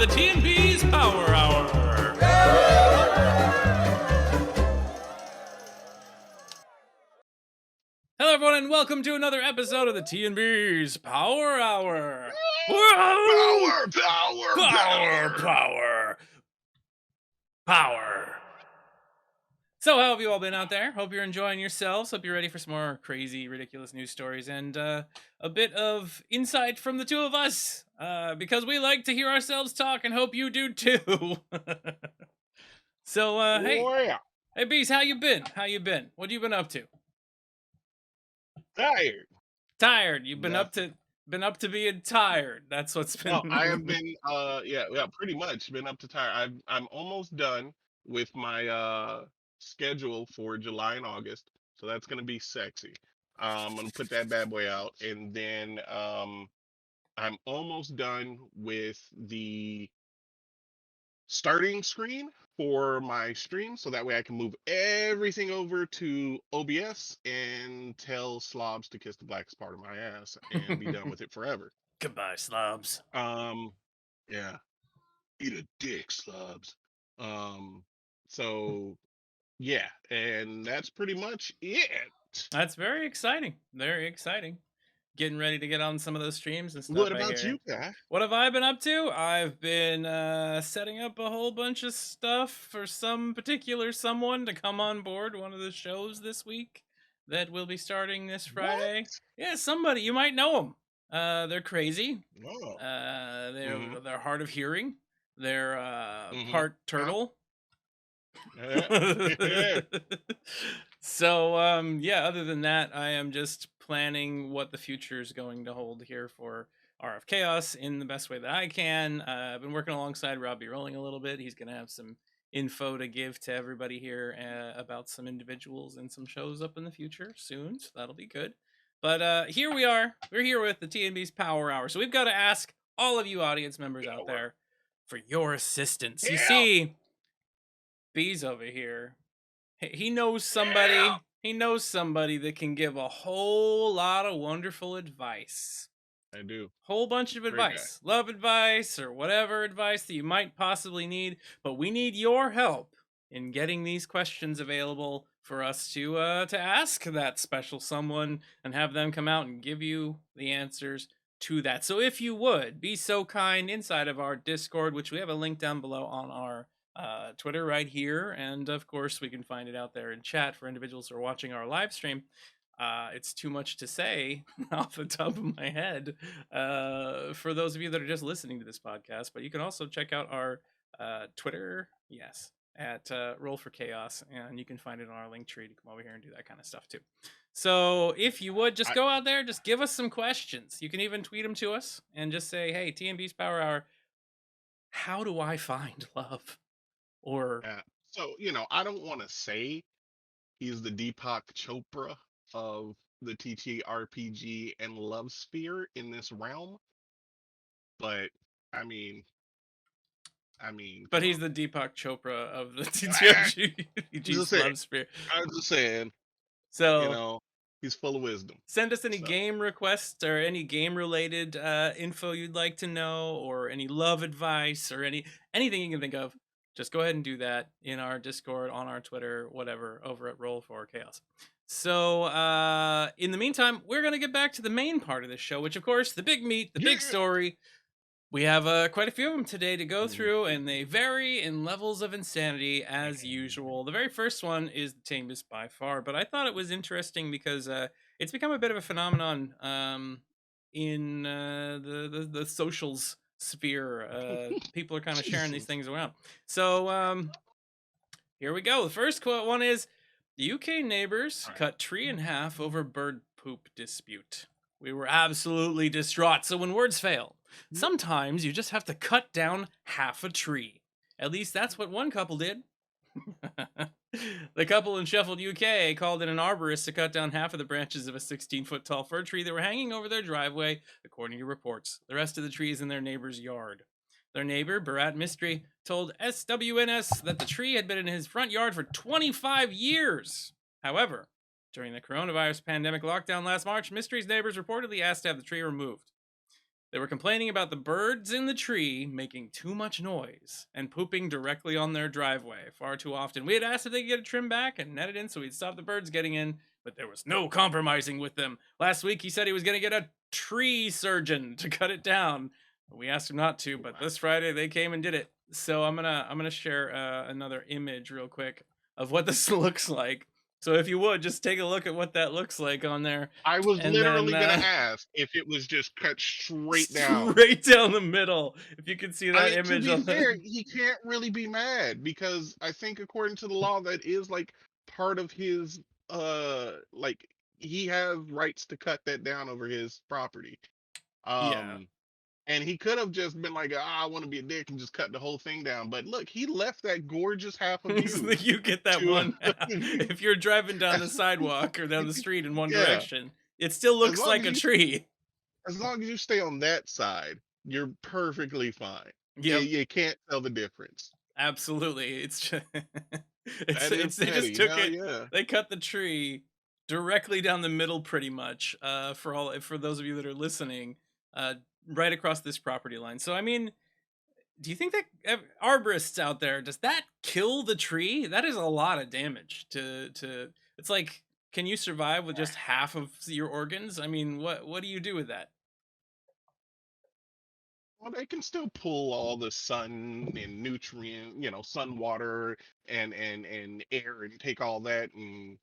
the T Beaz Power Hour. Hello, everyone, and welcome to another episode of the T Beaz Power Hour. Power. So, how have you all been out there? Hope you're enjoying yourselves. Hope you're ready for some more crazy, ridiculous news stories and a bit of insight from the two of us, because we like to hear ourselves talk and hope you do too. So, hey Beaz, how you been? What you been up to? Tired. You've been up to being tired. That's what's been. No, I have been yeah, pretty much been up to tired. I'm almost done with my schedule for July and August. So that's gonna be sexy. I'm gonna put that bad boy out, and then I'm almost done with the starting screen for my stream, so that way I can move everything over to OBS and tell slobs to kiss the blackest part of my ass and be done with it forever. Goodbye, slobs. Yeah, eat a dick, slobs. So yeah, and that's pretty much it. That's very exciting. Very exciting. Getting ready to get on some of those streams and stuff. What about you, guy? What have I been up to? I've been setting up a whole bunch of stuff for some particular someone to come on board one of the shows this week that will be starting this Friday. What? Yeah, somebody. You might know them. They're crazy. Oh. They're hard of hearing. They're part turtle. So yeah, other than that, I am just planning what the future is going to hold here for RF Chaos in the best way that I can. I've been working alongside Robbie Rolling a little bit. He's going to have some info to give to everybody here about some individuals and some shows up in the future soon, so that'll be good. But here we are. We're here with the T Beaz Power Hour. So we've got to ask all of you audience members out there for your assistance. You see, Beaz over here, he knows somebody. He knows somebody that can give a whole lot of wonderful advice. I do. Whole bunch of advice. Love advice or whatever advice that you might possibly need. But we need your help in getting these questions available for us to ask that special someone and have them come out and give you the answers to that. So if you would, be so kind inside of our Discord, which we have a link down below on our Twitter right here, and of course we can find it out there in chat for individuals who are watching our live stream. It's too much to say off the top of my head for those of you that are just listening to this podcast, but you can also check out our Twitter, yes, at Roll for Chaos, and you can find it on our link tree to come over here and do that kind of stuff too. So if you would, just go out there, just give us some questions. You can even tweet them to us and just say, hey, T Beaz Power Hour, how do I find love? Or so, I don't want to say he's the Deepak Chopra of the TTRPG and love sphere in this realm, but I mean, but he's the Deepak Chopra of the TTRPG love sphere. I'm just saying. So he's full of wisdom. Send us any game requests or any game related info you'd like to know, or any love advice, or anything you can think of. Just go ahead and do that in our Discord, on our Twitter, whatever, over at Roll for Chaos. So, in the meantime, we're going to get back to the main part of this show, which, of course, the big meat, the big story. We have quite a few of them today to go through, and they vary in levels of insanity, as usual. The very first one is the tamest by far, but I thought it was interesting because it's become a bit of a phenomenon in the socials sphere. People are kind of sharing these things around. So here we go. The first quote one is, the UK neighbors cut tree in half over bird poop dispute. We were absolutely distraught. So when words fail, sometimes you just have to cut down half a tree. At least that's what one couple did. The couple in Sheffield, UK called in an arborist to cut down half of the branches of a 16-foot tall fir tree that were hanging over their driveway, according to reports. The rest of the tree is in their neighbor's yard. Their neighbor, Bharat Mistry, told SWNS that the tree had been in his front yard for 25 years. However, during the coronavirus pandemic lockdown last March, Mistry's neighbors reportedly asked to have the tree removed. They were complaining about the birds in the tree making too much noise and pooping directly on their driveway far too often. We had asked if they could get a trim back and net it in so we'd stop the birds getting in, but there was no compromising with them. Last week he said he was going to get a tree surgeon to cut it down. We asked him not to, but Wow. this Friday they came and did it. So I'm gonna share another image real quick of what this looks like. So if you would just take a look at what that looks like on there, I was and then literally gonna ask if it was just cut straight down. straight down the middle. If you can see I that mean, to image be on the fair, he can't really be mad because I think according to the law, that is like part of his like he has rights to cut that down over his property. yeah, Um and he could have just been like, ah, I want to be a dick and just cut the whole thing down. But look, he left that gorgeous half of so you that you get that to one half. If you're driving down the sidewalk or down the street in one yeah, direction, it still as looks long like as a you tree. as long as you stay on that side, you're perfectly fine. Yep, You can't tell the difference. absolutely. It's just, That is it's they just petty. took Hell it. yeah. They cut the tree directly down the middle, pretty much. For those of you that are listening, uh, right across this property line. So I mean, do you think that arborists out there, does that kill the tree? That is a lot of damage to. It's like, can you survive with just half of your organs? I mean, what do you do with that? Well, they can still pull all the sun and nutrient, sun, water, and air, and take all that and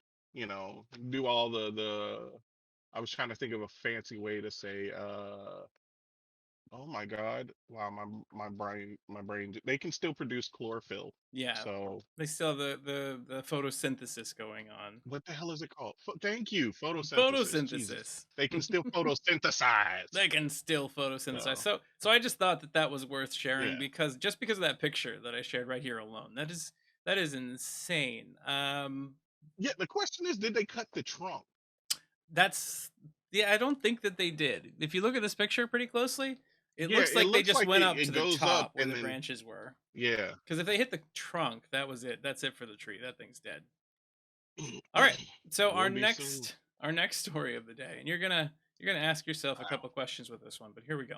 do all the. I was trying to think of a fancy way to say. Oh my God! Wow, my brain. They can still produce chlorophyll. Yeah, So they still have the photosynthesis going on. what the hell is it called? Thank you, photosynthesis. Jesus, Photosynthesis. they can still photosynthesize. They can still photosynthesize. So So I just thought that that was worth sharing yeah, because just because of that picture that I shared right here alone, that is insane. yeah. The question is, did they cut the trunk? That's yeah, I don't think that they did. If you look at this picture pretty closely, it Yeah, looks it like they looks just like went up to it the goes up top where and the then branches were. yeah. Because if they hit the trunk, that was it. That's it for the tree. That thing's dead. All right. So Will be soon. our next story of the day, and you're gonna ask yourself a couple Wow. questions with this one, but here we go.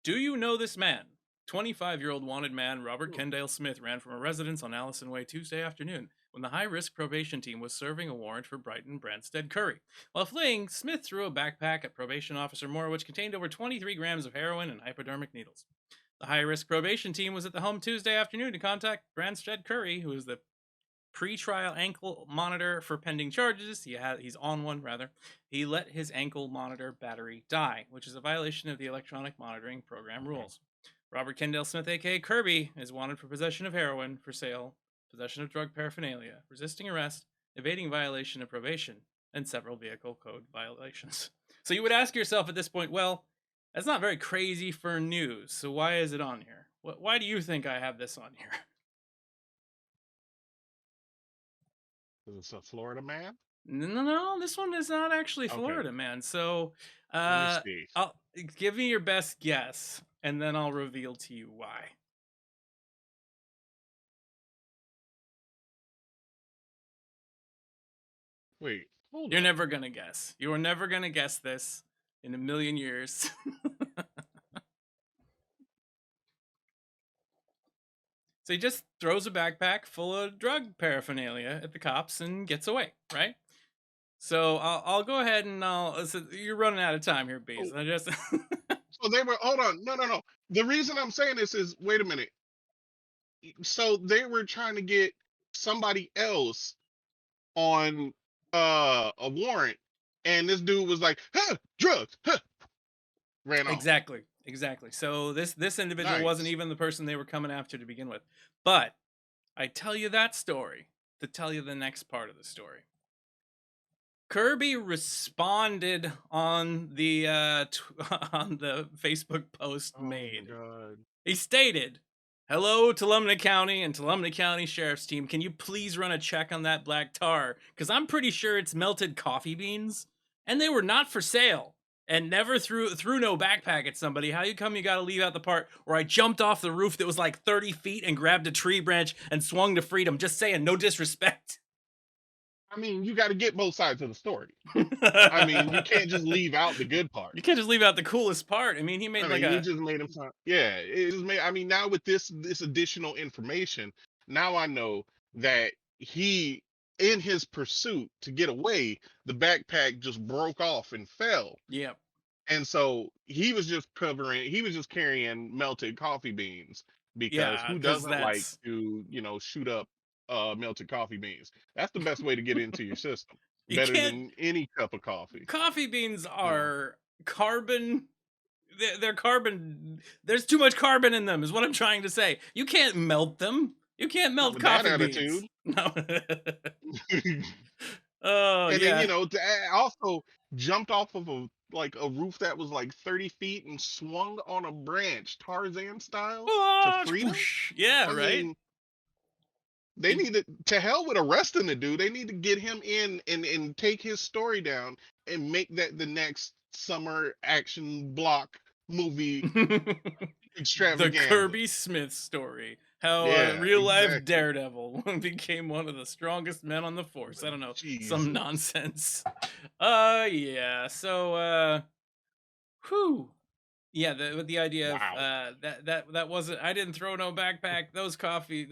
Do you know this man? 25-year-old wanted man Robert Hmm. Kendale Smith ran from a residence on Allison Way Tuesday afternoon when the high risk probation team was serving a warrant for Brighton Branstead Curry. While fleeing, Smith threw a backpack at probation officer Moore, which contained over 23 grams of heroin and hypodermic needles. The high risk probation team was at the home Tuesday afternoon to contact Branstead Curry, who is the pre-trial ankle monitor for pending charges. He's on one rather. He let his ankle monitor battery die, which is a violation of the electronic monitoring program rules. Robert Kendall Smith, aka Kirby, is wanted for possession of heroin for sale, possession of drug paraphernalia, resisting arrest, evading violation of probation, and several vehicle code violations. So you would ask yourself at this point, well, that's not very crazy for news. So why is it on here? Why do you think I have this on here? Is this a Florida man? No, no, no, this one is not actually Okay, Florida, man. So, let me uh, see. I'll give me your best guess, and then I'll reveal to you why. Wait, hold You're up. never gonna guess. You are never gonna guess this in a million years. So he just throws a backpack full of drug paraphernalia at the cops and gets away, right? So I'll go ahead and you're running out of time here, Oh, Bees. I just so they were. Hold on. No, no, no. The reason I'm saying this is, wait a minute. So they were trying to get somebody else on a warrant, and this dude was like, huh, drugs, huh, ran off. exactly. So this individual wasn't Nice. even the person they were coming after to begin with. But I tell you that story to tell you the next part of the story. Kirby responded on the on the Facebook post Oh my made. god. He stated, "Hello, Tuolumne County and Tuolumne County Sheriff's Team. Can you please run a check on that black tar? Because I'm pretty sure it's melted coffee beans, and they were not for sale. And never threw no backpack at somebody. How you come you got to leave out the part where I jumped off the roof that was like 30 feet and grabbed a tree branch and swung to freedom? Just saying, no disrespect." I mean, you got to get both sides of the story. I mean, you can't just leave out the good You can't parts. just leave out the coolest part. I mean, he I made like mean, you a just made him sound. Yeah, it just made. I mean, now with this additional information, now I know that he, in his pursuit to get away, the backpack just broke off and fell, yeah, and so he was just carrying melted coffee beans because yeah, who because doesn't like that's to shoot up melted coffee beans? That's the best way to get into your system, you better can't. than any cup of coffee. Coffee beans You know, are carbon. They're carbon. There's too much carbon in them, is what I'm trying to say. You can't melt them. You can't not melt with that coffee attitude. beans. No. Oh And then yeah. also jumped off of a roof that was like 30 feet and swung on a branch Tarzan style to Oh, freedom. whoosh. Yeah, I right. mean, they It- need to hell with arresting the dude. They need to get him in and take his story down and make that the next summer action block movie the extravaganza. Kirby Smith story. How a Yeah, real life exactly. daredevil became one of the strongest men on the force. But I don't know. Some Jesus. nonsense. Yeah. So whew. Yeah, with the idea of Wow. that wasn't. I didn't throw no backpack. Those coffee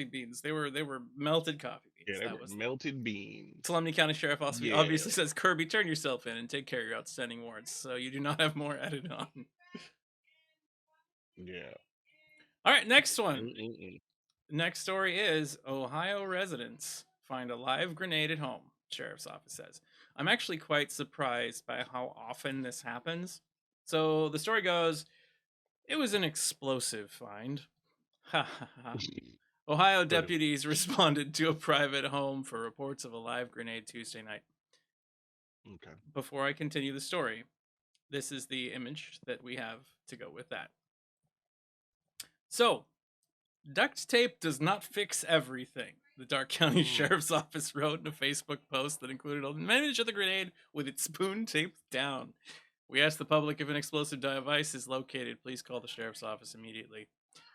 beans. They were melted coffee Yeah, beans. they That were was melted beans. Calamity County Sheriff also Yeah. obviously says, Kirby, turn yourself in and take care of your outstanding warrants, so you do not have more added on. Yeah. All right, next one. Mm-mm-mm. Next story is Ohio residents find a live grenade at home. Sheriff's office says. I'm actually quite surprised by how often this happens. So the story goes, it was an explosive find. Ha ha ha. Ohio Clearly. deputies responded to a private home for reports of a live grenade Tuesday night. Okay. Before I continue the story, this is the image that we have to go with that. So, duct tape does not fix everything. The Dark County Mm. Sheriff's Office wrote in a Facebook post that included an image of the grenade with its spoon taped down. We ask the public if an explosive device is located. Please call the Sheriff's Office immediately.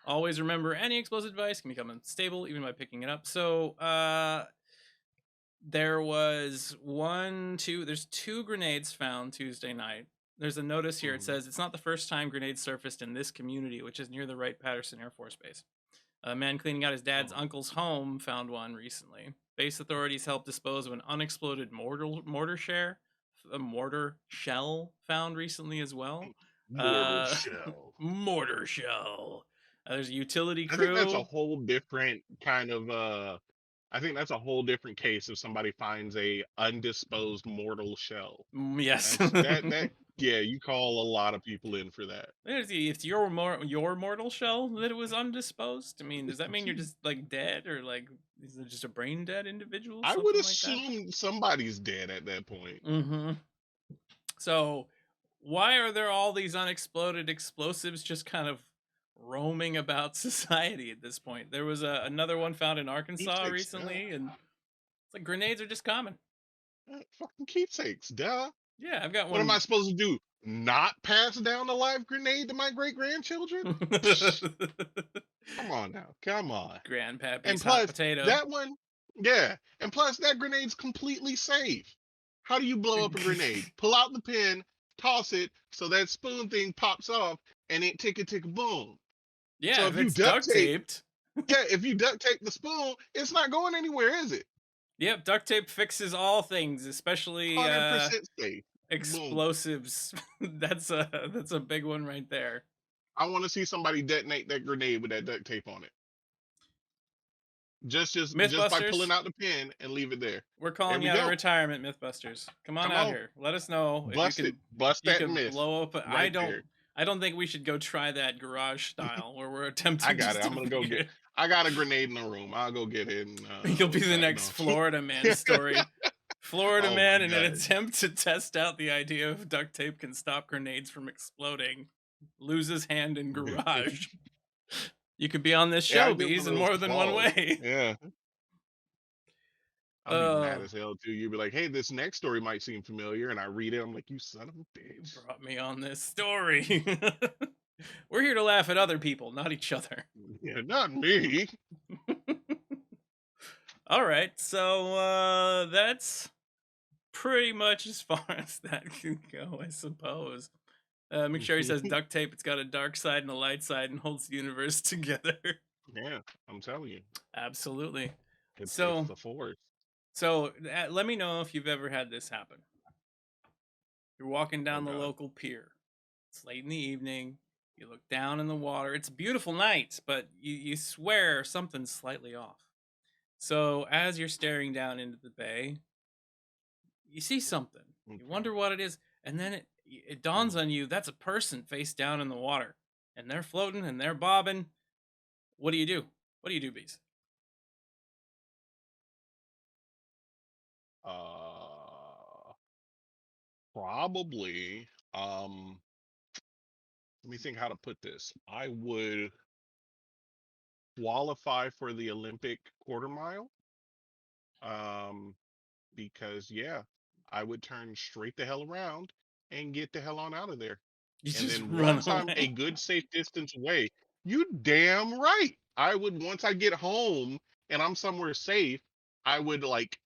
Always remember any explosive device can become unstable even by picking it up. So, there's two grenades found Tuesday night. There's a notice here. It Mhm. says it's not the first time grenades surfaced in this community, which is near the Wright-Patterson Air Force Base. A man cleaning out his dad's Oh. uncle's home found one recently. Base authorities helped dispose of an unexploded mortar shell found recently as well. Mortal Uh, shell. mortar shell. There's a utility I think that's a crew. whole different kind of I think that's a whole different case if somebody finds a undisposed mortal shell. Yes. That yeah, you call a lot of people in for that. It's your mortal shell that it was undisposed. I mean, does that mean you're just like dead, or like is it just a brain dead individual, I would something like that? assume somebody's dead at that point. Mm-hmm. So, why are there all these unexploded explosives just kind of roaming about society at this point? There was another one found in Arkansas Keepsakes, duh. recently, and it's like grenades are just common. Fucking keepsakes, duh. Yeah, I've got What am I one. supposed to do? Not pass down a live grenade to my great grandchildren? Come on now. Come on. And Grandpappy's hot plus, potato. that one, yeah. And plus, that grenade's completely safe. How do you blow up a grenade? Pull out the pin, toss it, so that spoon thing pops off, and it tick a tick boom. Yeah, So if if you it's duct duct tape, taped. yeah, if you duct tape the spoon, it's not going anywhere, is it? Yep, duct tape fixes all things, especially 100% safe. Boom. explosives. That's a big one right there. I want to see somebody detonate that grenade with that duct tape on it. Just by pulling Mythbusters, out the pin and leave it there. we're There calling we you out of go. retirement, Mythbusters. Come on Come out on, here. Let us know if you bust it. can Bust you that can myth blow up. I right don't there. I don't think we should go try that garage style where we're I attempting got it. just to I'm gonna go get. figure. I got a granade in the room. I'll go get it and You'll be the set it next off. Florida man story. Florida Oh my man in an god. attempt to test out the idea of duct tape can stop grenades from exploding. Loses hand in garage. You could be on this Yeah, I show, get Bees, one of in those more than one claws. way. Yeah, I'll be mad Uh, as hell too. You'll be like, "Hey, this next story might seem familiar," and I read it. I'm like, "You son of a you bitch." brought me on this story. We're here to laugh at other people, not each other. Yeah, not me. All right. So that's pretty much as far as that can go, I suppose. Make sure he says duct tape. It's got a dark side and a light side and holds the universe together. Yeah, I'm telling you, Absolutely. it's So, the force. let me know if you've ever had this happen. You're walking Oh down the God. local pier. It's late in the evening. You look down in the water. It's a beautiful night, but you swear something's slightly off. So, as you're staring down into the bay, you see something. You Okay. wonder what it is, and then it dawns Mm. on you that's a person face down in the water, and they're floating and they're bobbing. What do you do? What do you do, bees? Uh, Probably. Let me think how to put this. I would qualify for the Olympic quarter mile. Um, because yeah, I would turn straight the hell around and get the hell on out of there. You And just then run once I'm a away. good safe distance away, you damn right. I would once I get home and I'm somewhere safe, I would like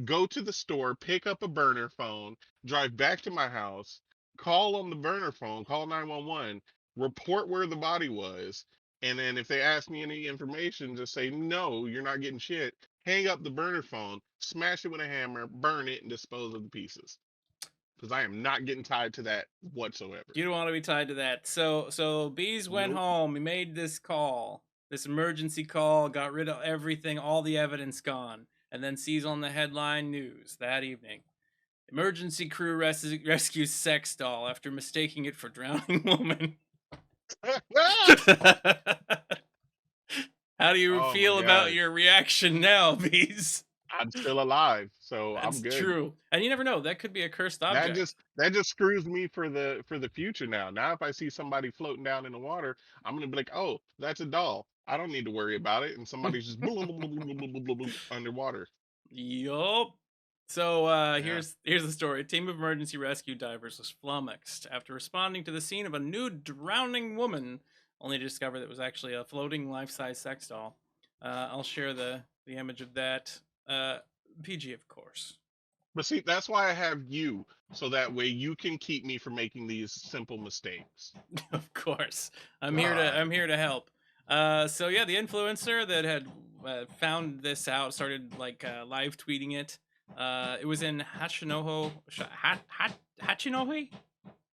go to the store, pick up a burner phone, drive back to my house, call on the burner phone, call 911, report where the body was, and then if they ask me any information, just say no, you're not getting shit. Hang up the burner phone, smash it with a hammer, burn it, and dispose of the pieces. Because I am not getting tied to that whatsoever. You don't want to be tied to that. So bees went Nope. home. He made this call, this emergency call, got rid of everything, all the evidence gone, and then sees on the headline news that evening: emergency crew rescues sex doll after mistaking it for drowning woman. How do you Oh my feel about god. your reaction now, bees? I'm still alive, so I'm That's good. true. And you never know, that could be a cursed That object. just that just screws me for the future now. Now if I see somebody floating down in the water, I'm gonna be like, oh, that's a doll. I don't need to worry about it. And somebody's just boom, boom, boom, boom, boom, boom, boom, boom, boom, underwater. Yup. So Yeah. here's the story. A team of emergency rescue divers was flummoxed after responding to the scene of a nude drowning woman, only to discover that it was actually a floating life-size sex doll. I'll share the image of that. Uh, PG, of course. But see, that's why I have you, so that way you can keep me from making these simple mistakes. Of course, I'm God. here to help. So yeah, the influencer that had found this out started like live tweeting it. It was in Hachinohe.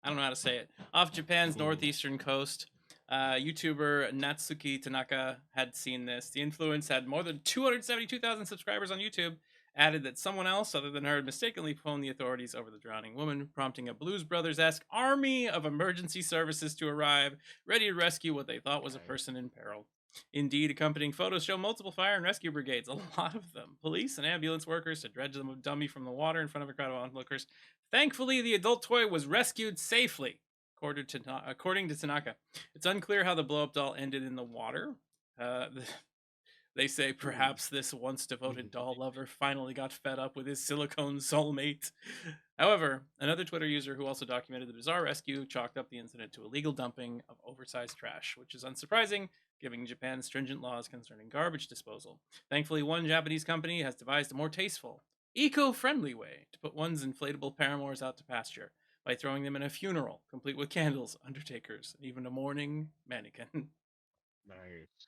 I don't know how to say it. Off Japan's Mm, northeastern coast. YouTuber Natsuki Tanaka had seen this. The influence had more than 272,000 subscribers on YouTube. Added that someone else other than her had mistakenly phoned the authorities over the drowning woman, prompting a Blues Brothers-esque army of emergency services to arrive, ready to rescue what they thought was a nice. person in peril. Indeed, accompanying photos show multiple fire and rescue brigades, a lot of them, police and ambulance workers to dredge the dummy from the water in front of a crowd of onlookers. Thankfully, the adult toy was rescued safely, according to Tanaka. It's unclear how the blow up doll ended in the water. Uh, they say Mm. perhaps this once devoted doll lover finally got fed up with his silicone soulmate. However, another Twitter user who also documented the bizarre rescue chalked up the incident to illegal dumping of oversized trash, which is unsurprising given Japan's stringent laws concerning garbage disposal. Thankfully, one Japanese company has devised a more tasteful, eco friendly way to put one's inflatable paramours out to pasture by throwing them in a funeral, complete with candles, undertakers, and even a mourning mannequin. Nice.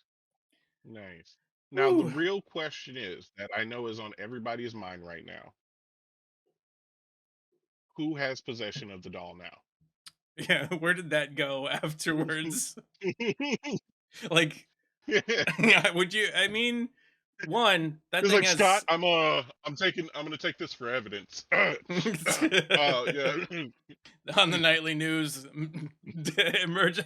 Nice. Now the Woo! real question is that I know is on everybody's mind right now. Who has possession of the doll now? Yeah, where did that go afterwards? Like, yeah, would you? I mean, one, that It's thing like Scott, has I'm gonna take this for evidence. Yeah. on the nightly news. Emerge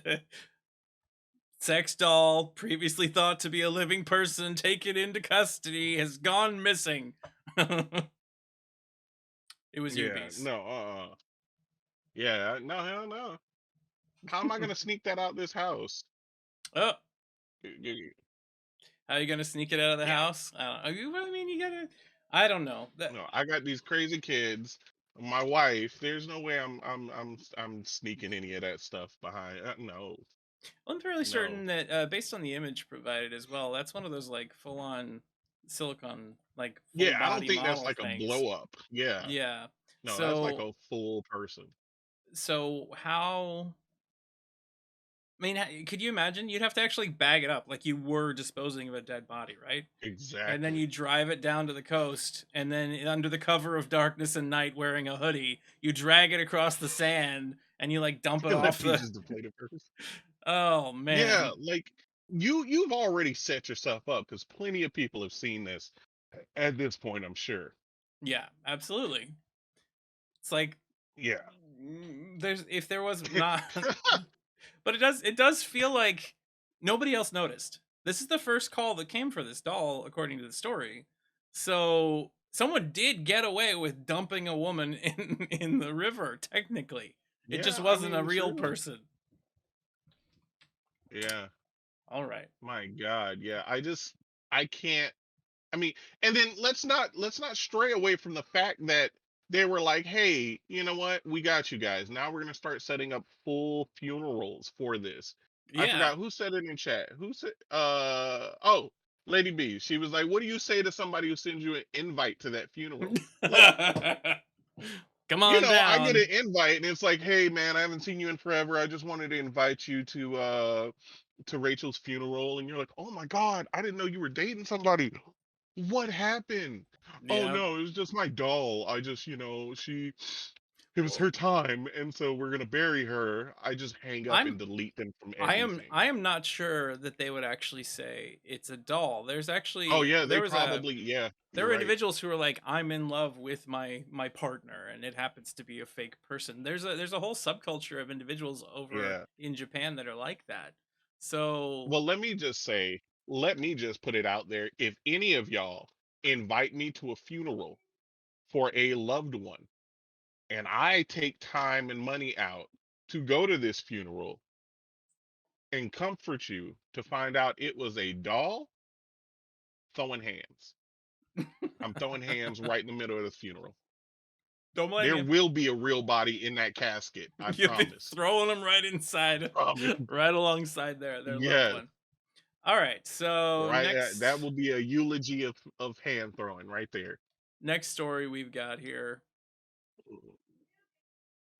sex doll, previously thought to be a living person, taken into custody, has gone missing. It was you, Yeah, beast. no, yeah, no, hell no. How am I gonna sneak that out this house? Oh, Y- how you gonna sneak it out of the Yeah, house? I don't know. I mean, you gotta. I don't know. That no, I got these crazy kids. My wife. There's no way I'm sneaking any of that stuff behind. No, I'm fairly no. certain that based on the image provided as well, that's one of those like full on. silicone, like full Yeah, I don't body think that's model like a things. blow up. Yeah. Yeah. No, that's like So a full person. so how I mean, could you imagine? You'd have to actually bag it up like you were disposing of a dead body, right? And then Exactly. you drive it down to the coast, and then under the cover of darkness and night, wearing a hoodie, you drag it across the sand, and you like dump it Let off me the. just deflate it first. Oh Yeah, man, like you've already set yourself up because plenty of people have seen this at this point, I'm sure. yeah, absolutely. It's like Yeah. there's if there was not, but it does feel like nobody else noticed. This is the first call that came for this doll, according to the story. So someone did get away with dumping a woman in the river. Technically, it just Yeah, I wasn't a mean, real sure. person. Yeah. All right. My God. Yeah. I can't I mean, and then let's not stray away from the fact that they were like, "Hey, you know what? We got you guys. Now we're gonna start setting up full funerals for this." I Yeah. forgot who said it in chat. Who said? Oh, Lady B. She was like, "What do you say to somebody who sends you an invite to that funeral?" Like, Come on I get down. an invite and it's like, "Hey, man, I haven't seen you in forever. I just wanted to invite you to Rachel's funeral," and you're like, "Oh my God, I didn't know you were dating somebody. What happened?" "Oh Yeah. no, it was just my doll. I just, it was her time, and so we're gonna bury her." I just hang up I'm and delete them from I am everything. I am not sure that they would actually say it's a doll. Oh Actually yeah, they probably, yeah, there you're were right. individuals who were like, I'm in love with my partner, and it happens to be a fake person. There's a whole subculture of individuals over Yeah. in Japan that are like that. So Well, let me just put it out there. If any of y'all invite me to a funeral for a loved one, and I take time and money out to go to this funeral and comfort you to find out it was a doll, throwing hands. I'm throwing hands right in the middle of the funeral. don't blame There you. will be a real body in that casket. I You'll be promise. throwing them right inside, Promise. right alongside their loved Yes. one. All right, so Right. That will be a eulogy of hand throwing right there. next story we've got here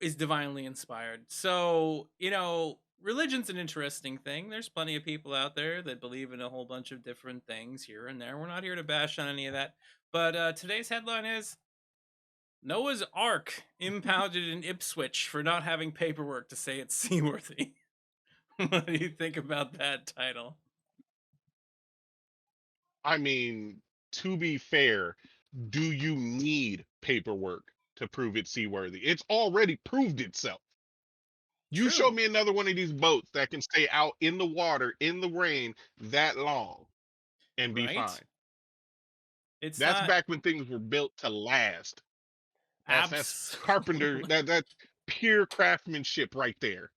is divinely inspired. So, religion's an interesting thing. There's plenty of people out there that believe in a whole bunch of different things here and there. We're not here to bash on any of that. But today's headline is Noah's Ark impounded in Ipswich for not having paperwork to say it's seaworthy. What do you think about that title? I mean, to be fair, do you need paperwork to prove it's seaworthy? It's already proved itself. You show True, me another one of these boats that can stay out in the water, in the rain, that long and be right? fine. It's That's not back when things were built to last. That's carpenter. absolutely That's pure craftsmanship right there.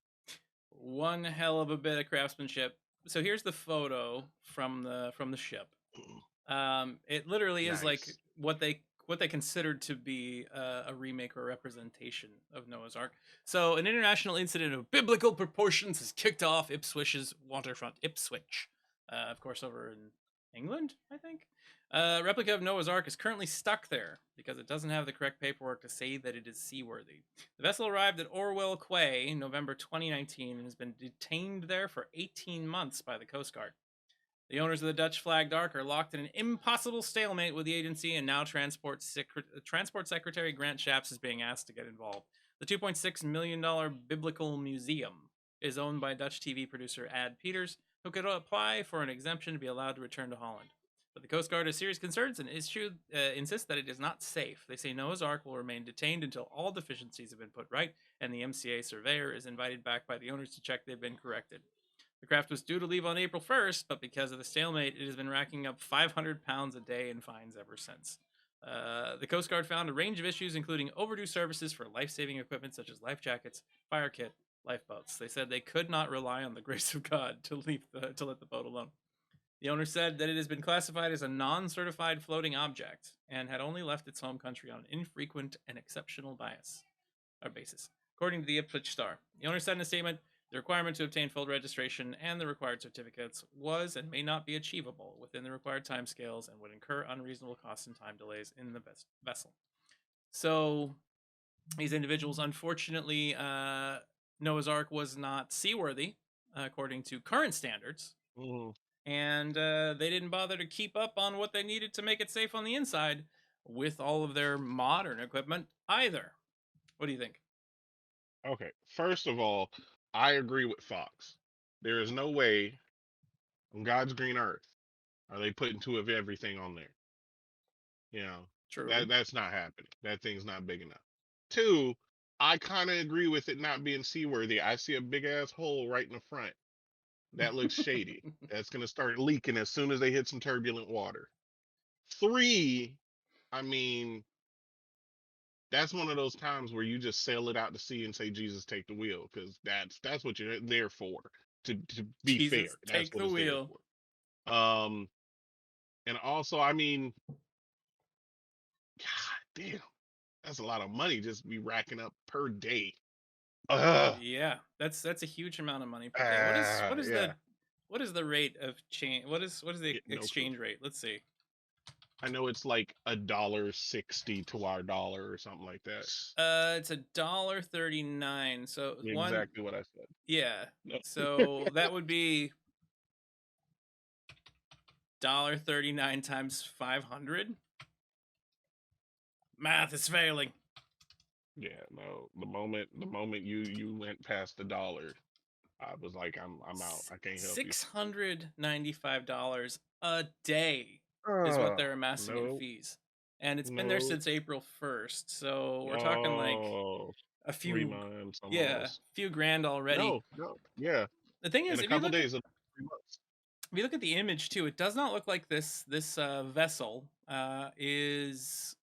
one hell of a bit of craftsmanship. So here's the photo from the ship. It literally is like Nice. what they considered to be a remake or representation of Noah's Ark. So, an international incident of biblical proportions has kicked off Ipswich's waterfront. Ipswich, of course, over in England, I think. A replica of Noah's Ark is currently stuck there because it doesn't have the correct paperwork to say that it is seaworthy. The vessel arrived at Orwell Quay November 2019 and has been detained there for 18 months by the Coast Guard. The owners of the Dutch flagged Ark are locked in an impossible stalemate with the agency, and now Transport Secretary Grant Shapps is being asked to get involved. The $2.6 million Biblical Museum is owned by Dutch TV producer Ad Peters, who could apply for an exemption to be allowed to return to Holland. But the Coast Guard has serious concerns and insists that it is not safe. They say Noah's Ark will remain detained until all deficiencies have been put right, and the MCA surveyor is invited back by the owners to check they've been corrected. The craft was due to leave on April 1st, but because of the stalemate, it has been racking up £500 a day in fines ever since. The Coast Guard found a range of issues, including overdue services for life saving equipment such as life jackets, fire kit, lifeboats. They said they could not rely on the grace of God to let the boat alone. The owner said that it has been classified as a non certified floating object and had only left its home country on an infrequent and exceptional basis. According to the Ipswich Star. The owner said in a statement, The requirement to obtain full registration and the required certificates was and may not be achievable within the required timescales and would incur unreasonable costs and time delays in the vessel. So these individuals, unfortunately, Noah's Ark was not seaworthy according to current standards, Mhm. and they didn't bother to keep up on what they needed to make it safe on the inside with all of their modern equipment either. What do you think? Okay. First of all, I agree with Fox. There is no way on God's green earth are they putting two of everything on there. You know, True. that's not happening. That thing's not big enough. Two, I kind of agree with it not being seaworthy. I see a big ass hole right in the front. That looks shady. That's gonna start leaking as soon as they hit some turbulent water. Three, I mean, that's one of those times where you just sail it out to sea and say, Jesus, take the wheel, because that's what you're there for. To be fair, Jesus, that's take what the it's there wheel. for. And also, I mean, God damn, that's a lot of money just be racking up per day. Ugh. Yeah, that's a huge amount of money per day. Yeah. What is the rate of change? What is the No clue. exchange rate? Let's see. I know it's like $1.60 to our dollar or something like that. It's $1.39. So one, Exactly what I said. yeah. No. So that would be $1.39 times 500. Math is failing. Yeah, no. The moment you went past the dollar, I was like, I'm out. I can't help you. $695 a day is what Uh, they're amassing in no, fees. And it's been there no. since April 1st. So we're talking like Oh, a 3 months yeah, almost. few grand already. No, no, yeah. The thing In is, a couple days, it'll be 3 months. if you look at the image too, it does not look like this vessel is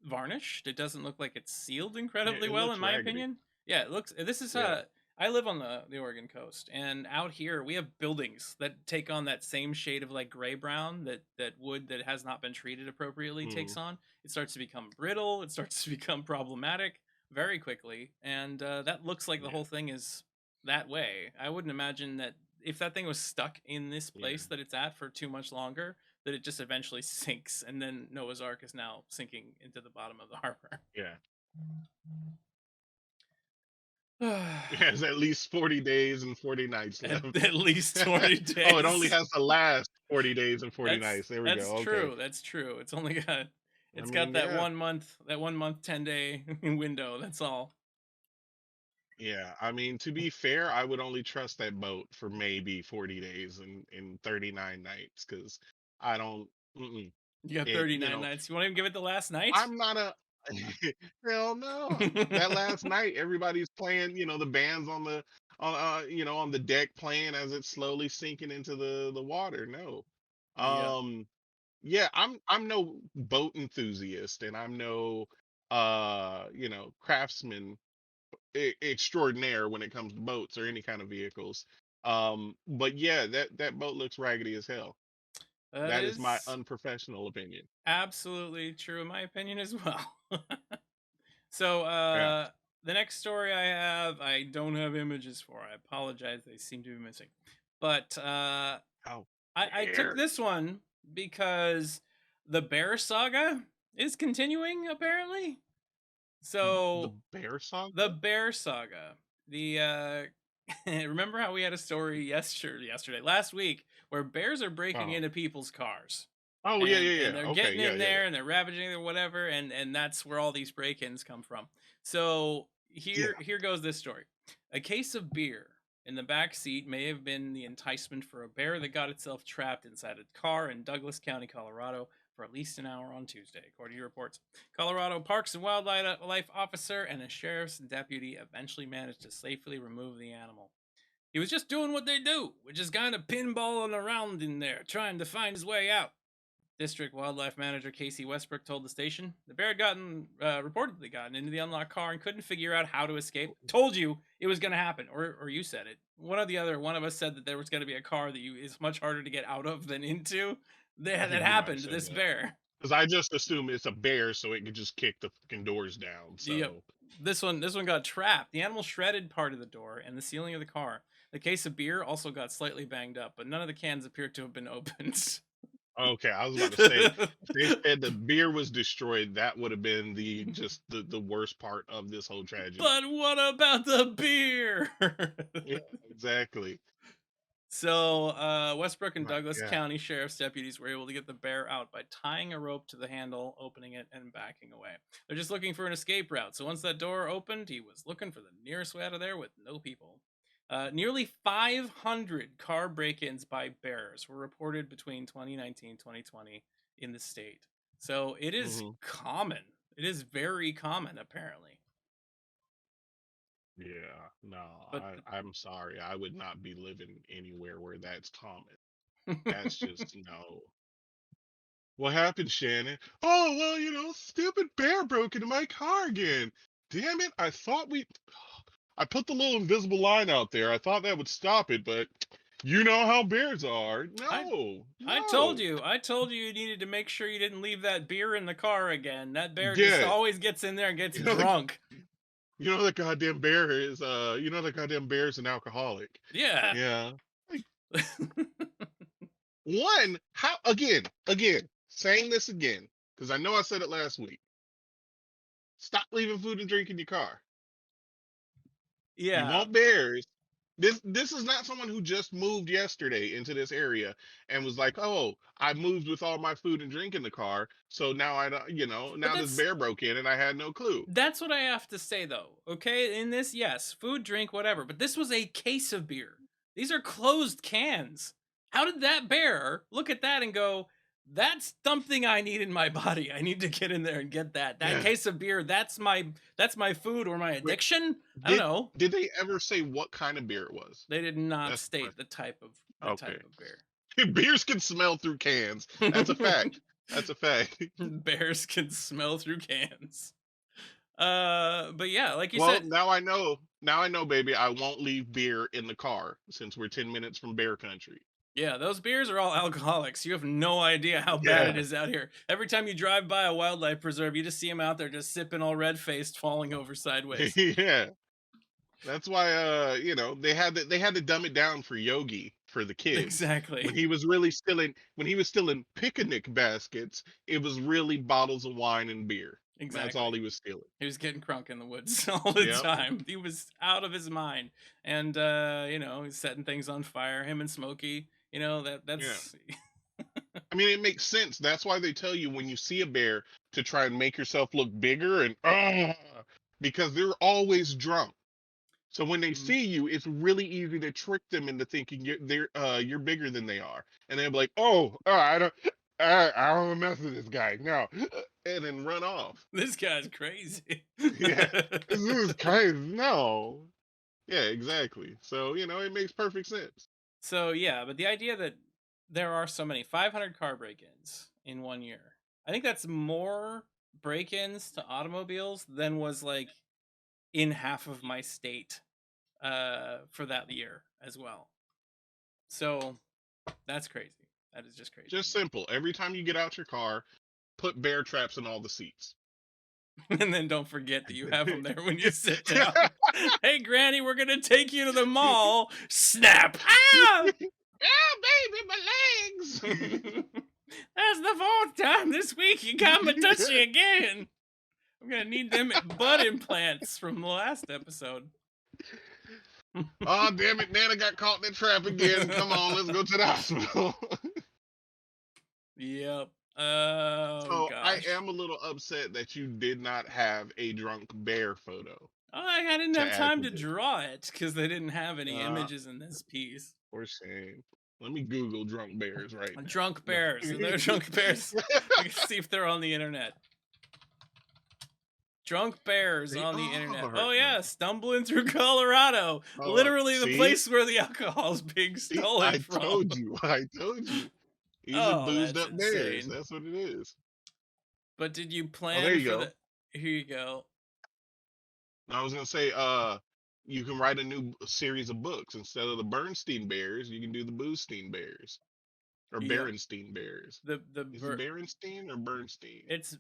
varnished. It doesn't look like it's sealed Yeah, incredibly it well, in looks my raggedy. opinion. Yeah, it looks. This is Yeah. I live on the Oregon coast, and out here we have buildings that take on that same shade of like gray brown that wood that has not been treated appropriately Mm, takes on. It starts to become brittle. It starts to become problematic very quickly, and that looks like the yeah, whole thing is that way. I wouldn't imagine that if that thing was stuck in this yeah, place that it's at for too much longer, that it just eventually sinks, and then Noah's Ark is now sinking into the bottom of the harbor. yeah. It has at least 40 days and 40 nights left. At least 20 Oh, it only days. has to last 40 days and 40 nights. There we That's go. Okay. true. That's true. It's only got I it's got mean, yeah. that 1 month 10-day window. That's all. Yeah. I mean, to be fair, I would only trust that boat for maybe 40 days and 39 nights because I don't, mm-mm. You got it, 39 nights. You want to even give it the last night? I'm not a, hell no. That last night, everybody's playing, the band's on the deck playing as it's slowly sinking into the water. No. Yep. Um, yeah, I'm no boat enthusiast and I'm no craftsman extraordinaire when it comes to boats or any kind of vehicles. But yeah, that boat looks raggedy as hell. That That is my is unprofessional opinion. absolutely true in my opinion as well. So, Yeah. the next story I have, I don't have images for. I apologize. They seem to be missing. But How I took dare this one because the Bear saga is continuing apparently. the So bear the saga? Bear saga, the remember how we had a story yesterday last week where bears are breaking Oh. into people's cars Oh yeah, and yeah, yeah. they're Okay, getting yeah, in yeah, yeah. there and they're ravaging or whatever, and that's where all these break-ins come from. So Yeah. here goes this story. A case of beer in the back seat may have been the enticement for a bear that got itself trapped inside a car in Douglas County, Colorado, for at least an hour on Tuesday, according to reports. Colorado Parks and Wildlife officer and a sheriff's deputy eventually managed to safely remove the animal. He was just doing what they do, which is kind of pinballing around in there, trying to find his way out. District Wildlife Manager Casey Westbrook told the station the bear had reportedly gotten into the unlocked car and couldn't figure out how to escape. Told you it was going to happen, or you said it. One of us said that there was going to be a car that is much harder to get out of than into. I That think you might have happened to said this that. bear. Because I just assume it's a bear, so it could just kick the fucking doors down. Yep. So This one got trapped. The animal shredded part of the door and the ceiling of the car. The case of beer also got slightly banged up, but none of the cans appeared to have been opened. okay, I was about to say if they said the beer was destroyed, that would have been the worst part of this whole tragedy. But what about the beer? Yeah, exactly. So, Westbrook and My Douglas God. County sheriff's deputies were able to get the bear out by tying a rope to the handle, opening it, and backing away. They're just looking for an escape route. So once that door opened, he was looking for the nearest way out of there with no people. Nearly 500 car break-ins by bears were reported between 2019 and 2020 in the state. So it is Hmm. common. It is very common, apparently. Yeah, no, But I'm sorry. I would not be living anywhere where that's common. That's just no. What happened, Shannon? Oh, well, stupid bear broke into my car again. Damn it. I put the little invisible line out there. I thought that would stop it, but you know how bears are. I No, I told no. you. I told you you needed to make sure you didn't leave that beer in the car again. That bear just Yeah. always gets in there and gets You know the drunk. the goddamn bear is the goddamn bear's an alcoholic. Yeah. Yeah. Like one, how again, saying this again, because I know I said it last week. Stop leaving food and drink in your car. You Yeah. want bears. This is not someone who just moved yesterday into this area and was like, "Oh, I moved with all my food and drink in the car, so now I don't, But now this bear broke in and I had no clue." that's what I have to say though. Okay, in this, yes, food, drink, whatever. But this was a case of beer. These are closed cans. How did that bear look at that and go, "That's something I need in my body. I need to get in there and get that. That Yeah. case of beer, that's my food or my Wait, addiction?" I don't did know. did they ever say what kind of beer it was? They did not That's the state question. the Okay. type of beer. Beers can smell through cans. That's a fact. That's a fact. Bears can smell through cans. But yeah, like you Well, said, now I know. Now I know, baby. I won't leave beer in the car since we're 10 minutes from bear country. yeah, those beers are all alcoholics. You have no idea how bad it Yeah. is out here. Every time you drive by a wildlife preserve, you just see them out there just sipping all red faced, falling over sideways. Yeah. That's why they had to dumb it down for Yogi for the kids. Exactly. When he was still in picnic baskets, it was really bottles of wine and beer. That's all Exactly. he was stealing. He was getting crunk in the woods all the Yep. time. He was out of his mind. And he's setting things on fire. Him and Smokey, Yeah. that's I mean, it makes sense. That's why they tell you when you see a bear to try and make yourself look bigger and because they're always drunk. So when they mm, see you, it's really easy to trick them into thinking you're bigger than they are, and they'll be like, "Oh, I don't mess with this guy, no," and then run off. this guy's crazy. Yeah, this is crazy. No, yeah, exactly. So it makes perfect sense. So yeah, but the idea that there are so many 500 car break-ins in 1 year, I think that's more break-ins to automobiles than was like in half of my state for that year as well. So that's crazy. That is just crazy to Just me. simple. Every time you get out your car, put bear traps in all the seats. And then don't forget that you have them there when you sit down. Hey, Granny, we're gonna take you to the mall. Snap! Ah! Ah, baby, my legs. That's the fourth time this week you got my tushy again. I'm gonna need them butt implants from the last episode. Oh, damn it, Nana got caught in the trap again. Come on, let's go to the hospital. Yep. Oh So I gosh. am a little upset that you did not have a drunk bear photo Oh, I didn't to have add time to to this. draw it because they didn't have any Uh, images in this piece. for shame. Let me Google drunk bears right Drunk now. bears. They're drunk bears. We can see if they're on the internet. Drunk bears They on the internet. are. Oh No. yeah, stumbling through Colorado. Oh, Literally the see? place where the alcohol is being See? stolen I from. told you. I told you. These are Oh, boozed that's up bears. insane. That's what it is. But did you Oh, there plan you for go. the Here you go. I was gonna say, you can write a new series of books instead of the Bernstein Bears. You can do the Boosteen Bears. or Yep. Berenstein Bears. The Is it Berenstein or Bernstein? it's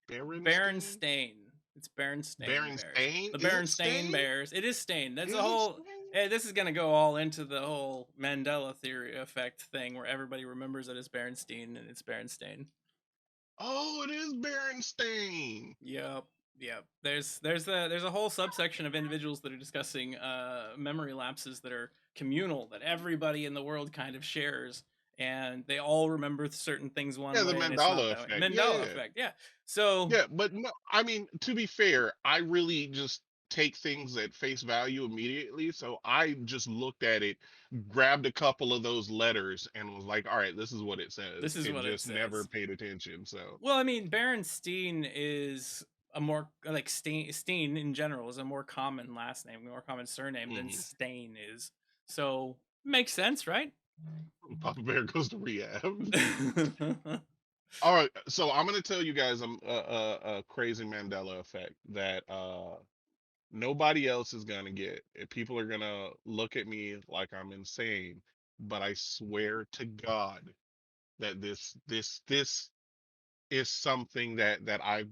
Berenstein? Berenstain. It's Berenstain Bears. Berenstain? The Is it Berenstain Stain? Bears. It is Stain. That's a Is it whole. Stain? Hey, this is gonna go all into the whole Mandela theory effect thing, where everybody remembers it as Berenstain and it's Berenstain. Oh, it is Berenstain. Yep. Yep. There's a whole subsection of individuals that are discussing memory lapses that are communal, that everybody in the world kind of shares, and they all remember certain things one Yeah, the way and it's not Mandela that way. effect. Yeah, Mandela yeah. effect, yeah. So Yeah, but no, I mean, to be fair, I really just take things at face value immediately. So I just looked at it, grabbed a couple of those letters, and was like, all right, this is what it this says, is and what it just never says. paid attention. So, Well, I mean, Berenstein is a more like Steen in general is a more common last name, more common surname than mhm. Stain is. So makes sense, right? Papa Bear goes to rehab. All right, so I'm gonna tell you guys a crazy Mandela effect that nobody else is gonna get. People are gonna look at me like I'm insane, but I swear to God that this is something that I've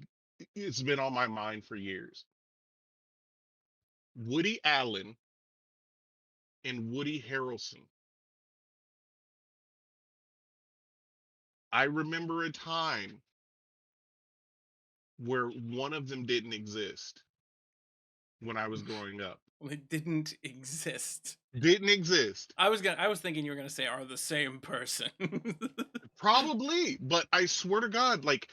it's been on my mind for years. Woody Allen and Woody Harrelson. I remember a time where one of them didn't exist when I was growing up. Well, it didn't exist. Didn't exist. I was thinking you were gonna say are the same person. Probably, but I swear to God, like,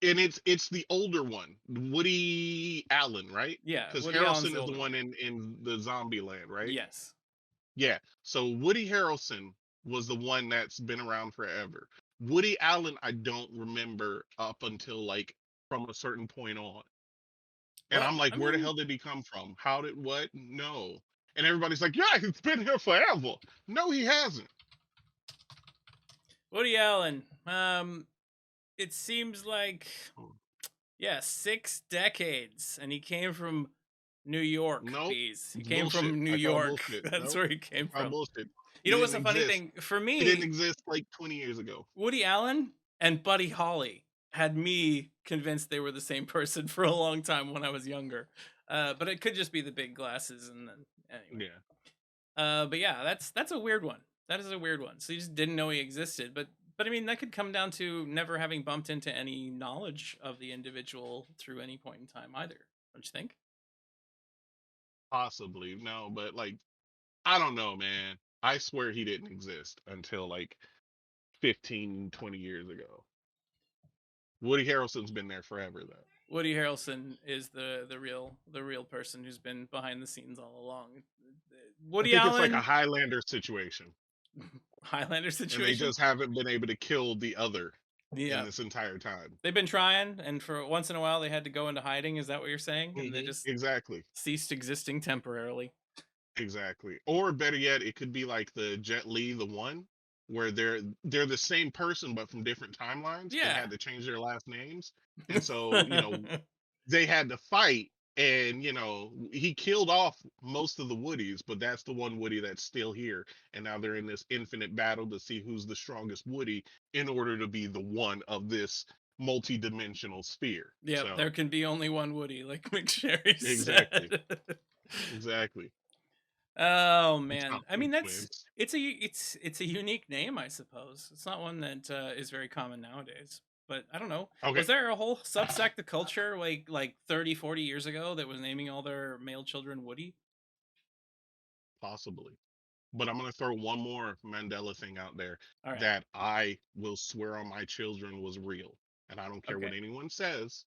and it's the older one, Woody Allen, right? Yeah, Because Woody Allen's Harrelson the is the older one one. in the Zombie Land, right? Yes. Yeah. So Woody Harrelson was the one that's been around forever. Woody Allen, I don't remember up until like from a certain point on. And Well, I'm like, I where the mean, hell did he come from? How did what? No. And everybody's like, yeah, he's been here forever. No, he hasn't. Woody Allen. It seems like yeah, 6 decades, and he came from New York. Nope. Bees. He It's came bullshit. from New I call York. bullshit. That's Nope. where he came I call from. bullshit. You He know what's didn't the funny exist. thing for He didn't me? exist like 20 years ago. Woody Allen and Buddy Holly had me convinced they were the same person for a long time when I was younger. But it could just be the big glasses and then anyway. Yeah. But yeah, that's a weird one. That is a weird one. So you just didn't know he existed, but I mean that could come down to never having bumped into any knowledge of the individual through any point in time either. Don't you think? Possibly. No, but like I don't know, man. I swear he didn't exist until like 15, 20 years ago. Woody Harrelson's been there forever though. Woody Harrelson is the real person who's been behind the scenes all along. I Woody think it's like a Allen, Highlander situation. Highlander And they situation. just haven't been able to kill the other in Yeah, this entire time. they've been trying, and for once in a while they had to go into hiding. Is that what you're saying? And they just Exactly. ceased existing temporarily. Exactly. Or better yet, it could be like the Jet Li, the one, where they're the same person but from different timelines and Yeah. had to change their last names. And so, they had to fight and he killed off most of the Woodies, but that's the one Woody that's still here. And now they're in this infinite battle to see who's the strongest Woody in order to be the one of this multi-dimensional sphere. Yep, So there can be only one Woody, like McSherry exactly. said. Exactly. Oh It's man, not I the mean that's twins. it's a unique name, I suppose. It's not one that is very common nowadays. But I don't know. Okay, Was there a whole subsect of culture like 30, 40 years ago that was naming all their male children Woody? possibly. But I'm gonna throw one more Mandela thing out there All right. that I will swear on my children was real. And I don't care what Okay. anyone says,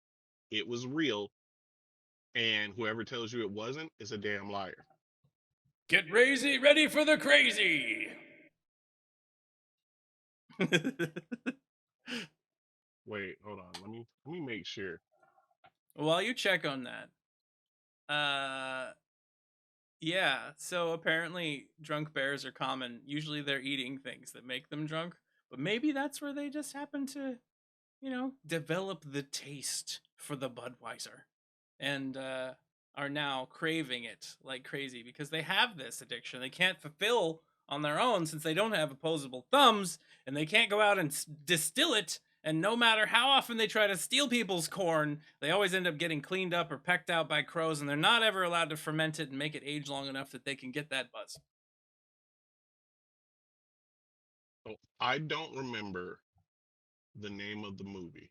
it was real. And whoever tells you it wasn't is a damn liar. Get crazy, ready for the crazy. Wait, hold on. Let me make sure. While you check on that, yeah, so apparently drunk bears are common. Usually they're eating things that make them drunk, but maybe that's where they just happen to, develop the taste for the Budweiser and are now craving it like crazy because they have this addiction. They can't fulfill on their own since they don't have opposable thumbs and they can't go out and distill it. And no matter how often they try to steal people's corn, they always end up getting cleaned up or pecked out by crows, and they're not ever allowed to ferment it and make it age long enough that they can get that buzz. So I don't remember the name of the movie,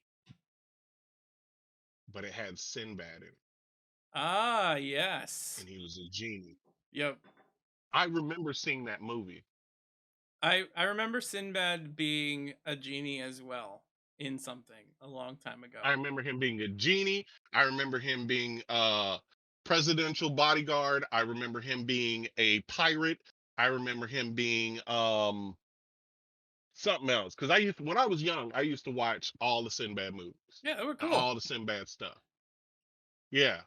but it had Sinbad in it, Ah, yes. and he was a genie. Yep. I remember seeing that movie. I remember Sinbad being a genie as well in something a long time I ago. remember him being a genie. I remember him being a presidential bodyguard. I remember him being a pirate. I remember him being something else. Because when I was young, I used to watch all the Sinbad movies, Yeah, they were cool. all the Sinbad stuff. Yeah.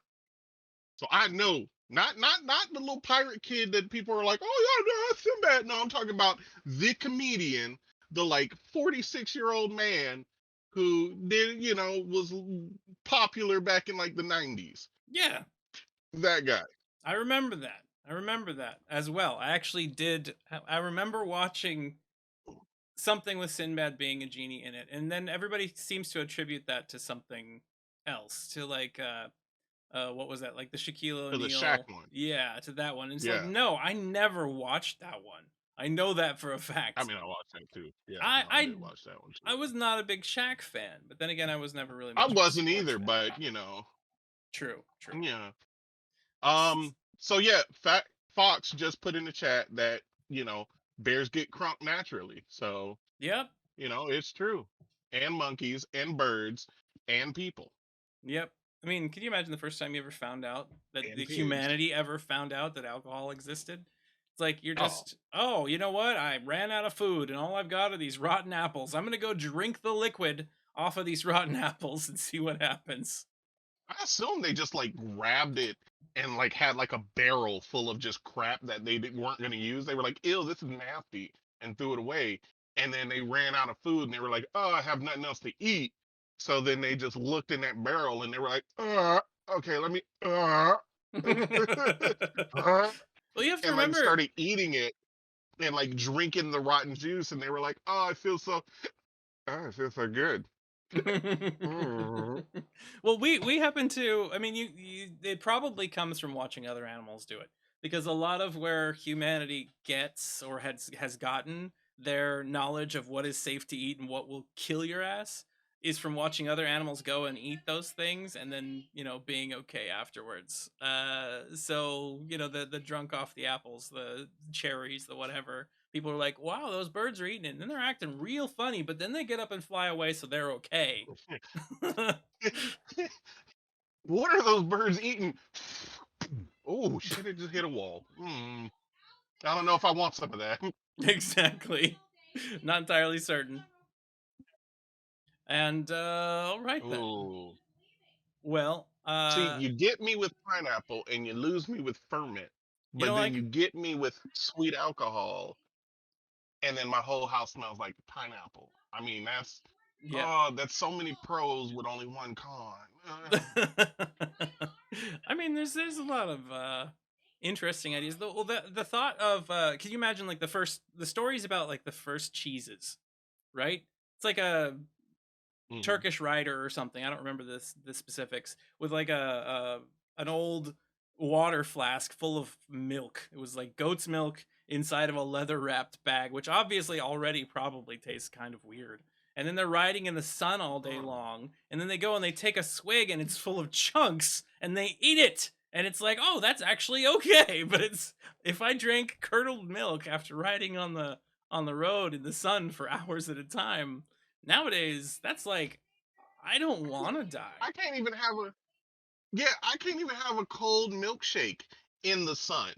So I know, not the little pirate kid that people are like, oh yeah, no, that's Sinbad. No, I'm talking about the comedian, the like 46-year-old man who did, was popular back in like the 90s. Yeah, That guy. I remember that. I remember that as well. I actually did. I remember watching something with Sinbad being a genie in it, and then everybody seems to attribute that to something else, to like what was that, like the Shaquille To the Shaq O'Neal, one. yeah, to that one. And it's like, Yeah. no, I never watched that one. I know that for a I fact. mean, I watched that too. Yeah, I no, I I did watch that one I too. was not a big Shaq fan, but then again, I was never really I much of a wasn't sports either, fan. but True, true. yeah. So yeah, Fox just put in the chat that, you know, bears get crunk naturally. So, Yep, it's true. And monkeys and birds and people yep. I mean, can you imagine the first time you ever found out that the and pigs. humanity ever found out that alcohol existed? It's like you're Oh, just, oh, you know what? I ran out of food and all I've got are these rotten apples. I'm gonna go drink the liquid off of these rotten apples and see what happens. I assume they just like grabbed it and like had like a barrel full of just crap that weren't going to use. They were like, ew, this is nasty, and threw it away. And then they ran out of food and they were like, oh, I have nothing else to eat. So then they just looked in that barrel and they were like, okay, let me, uh, Well, you have to and like remember. started eating it and like drinking the rotten juice. And they were like, oh, I feel so good. Mm. Well, we happen to. I mean, it probably comes from watching other animals do it, because a lot of where humanity gets or has gotten their knowledge of what is safe to eat and what will kill your ass is from watching other animals go and eat those things and then being okay afterwards. So the drunk off the apples, the cherries, the whatever, people are like, wow, those birds are eating it. And then they're acting real funny, but then they get up and fly away, so they're okay. What are those birds eating? Oh shit! It just hit a wall. I don't know if I want some of that. Exactly. Not entirely certain. And all right then. Oh, Well, see, you get me with pineapple and you lose me with ferment, you know, but then like, you get me with sweet alcohol, and then my whole house smells like pineapple. I mean, yeah. that's so many pros with only one con. I mean, there's a lot of interesting ideas. The thought of can you imagine like the stories about like the first cheeses, right? It's like a Mhm. Turkish writer or something. I don't remember the specifics, with like an old water flask full of milk. It was like goat's milk inside of a leather wrapped bag, which obviously already probably tastes kind of weird. And then they're riding in the sun all day Oh. long, and then they go and they take a swig and it's full of chunks and they eat it. And it's like, oh, that's actually okay. But it's, if I drank curdled milk after riding on the road in the sun for hours at a time, nowadays, that's like, I don't want to die. I can't even have a Yeah, I can't even have a cold milkshake in the sun.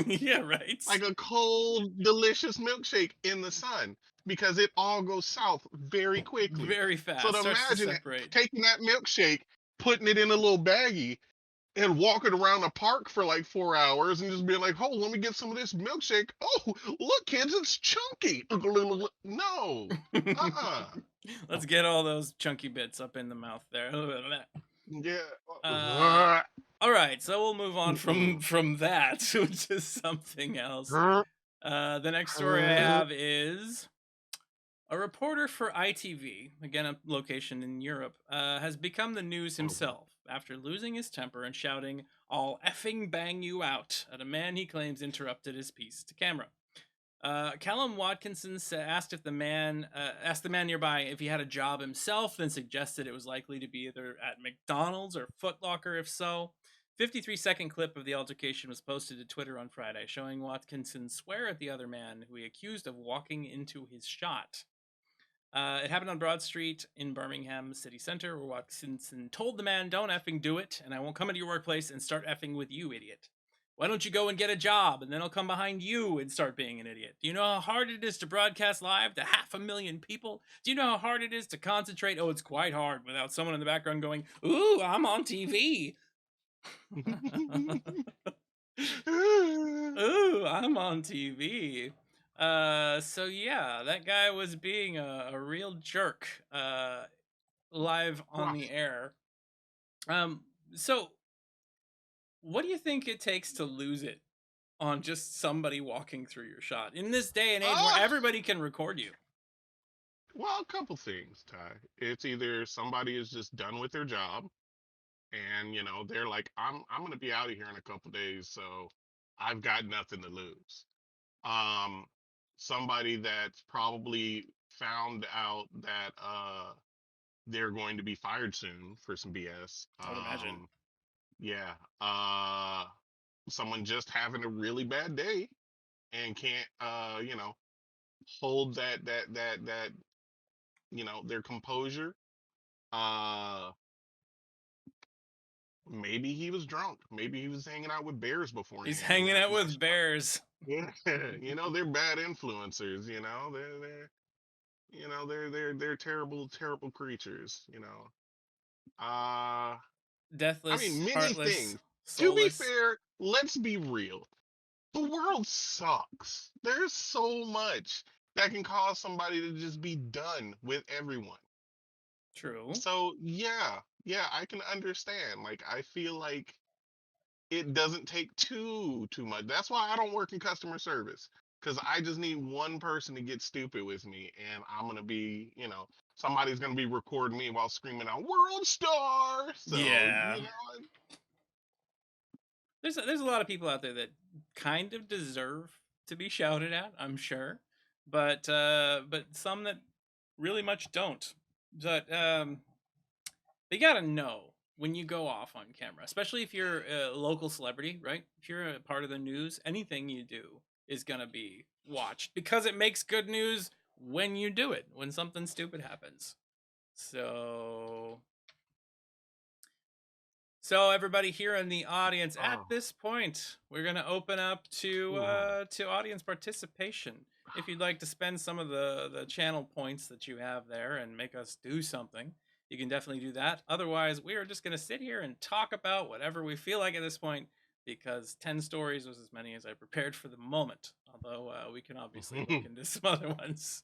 Yeah, right. Like a cold, delicious milkshake in the sun because it all goes south very quickly. Very So fast. to Starts to imagine separate. taking that milkshake, putting it in a little baggie, and walking around the park for like 4 hours and just being like, "Oh, let me get some of this milkshake. Oh, look, kids, it's chunky." No, uh-uh. Let's get all those chunky bits up in the mouth there. Yeah. Uh, all right, so we'll move on from Mm-mm. that to just something else. The next story I have is a reporter for ITV, again a location in Europe, has become the news Okay. himself after losing his temper and shouting, "I'll effing bang you out," at a man he claims interrupted his piece to camera. Callum Watkinson asked if asked the man nearby if he had a job himself, then suggested it was likely to be either at McDonald's or Foot Locker. If so, 53-second clip of the altercation was posted to Twitter on Friday, showing Watkinson swear at the other man who he accused of walking into his shot. It happened on Broad Street in Birmingham city center, where Watkinson told the man, "Don't effing do it, and I won't come into your workplace and start effing with you, idiot. Why don't you go and get a job, and then I'll come behind you and start being an idiot? Do you know how hard it is to broadcast live to 500,000 people? Do you know how hard it is to concentrate? Oh, it's quite hard without someone in the background going, ooh, I'm on TV. Ooh, I'm on TV." So yeah, that guy was being a real jerk live on the Right. air. Um, so what do you think it takes to lose it on just somebody walking through your shot in this day and age where Uh, everybody can record you? well, a couple things, Ty. It's either somebody is just done with their job, and they're like, I'm gonna be out of here in a couple days, so I've got nothing to lose. Um, Somebody that's probably found out that they're going to be fired soon for some BS. I would imagine. Yeah. Someone just having a really bad day and can't hold that their composure. Uh Maybe he was drunk. Maybe he was hanging out with bears He's beforehand. hanging I'm out not with sure. bears. Yeah, they're bad influencers. They're terrible, terrible creatures. Uh I Deathless, mean, many heartless, things. To be soulless. fair, let's be real. The world sucks. There's so much that can cause somebody to just be done with everyone. True. So yeah, yeah, I can understand. Like I feel like it doesn't take too much. That's why I don't work in customer service. Cause I just need one person to get stupid with me and I'm gonna be, somebody's gonna be recording me while screaming out world star. So, Yeah. There's a lot of people out there that kind of deserve to be shouted at, I'm sure, but some that really much don't. But they gotta know when you go off on camera, especially if you're a local celebrity, right? If you're a part of the news, anything you do is gonna be watched because it makes good news when you do it, when something stupid happens. So So everybody here in the audience, at oh, this point, we're gonna open up ooh. to audience participation. If you'd like to spend some of the channel points that you have there and make us do something, you can definitely do that. Otherwise, we are just gonna sit here and talk about whatever we feel like at this point, because 10 stories was as many as I prepared for the moment. Although we can obviously look into some other ones.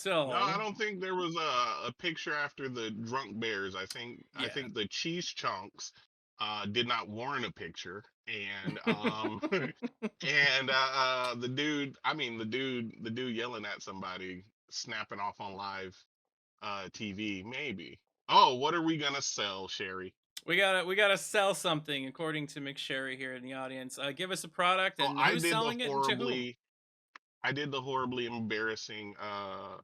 No, I So don't think there was a picture after the drunk bears. I yeah, think the cheese chunks did not warrant a picture, and and the dude yelling at somebody, snapping off on live TV, maybe. Oh, what are we gonna sell, Sherry? we gotta sell something according to McSherry here in the audience. Give us a product So and who's selling it and to whom. I did the horribly embarrassing sell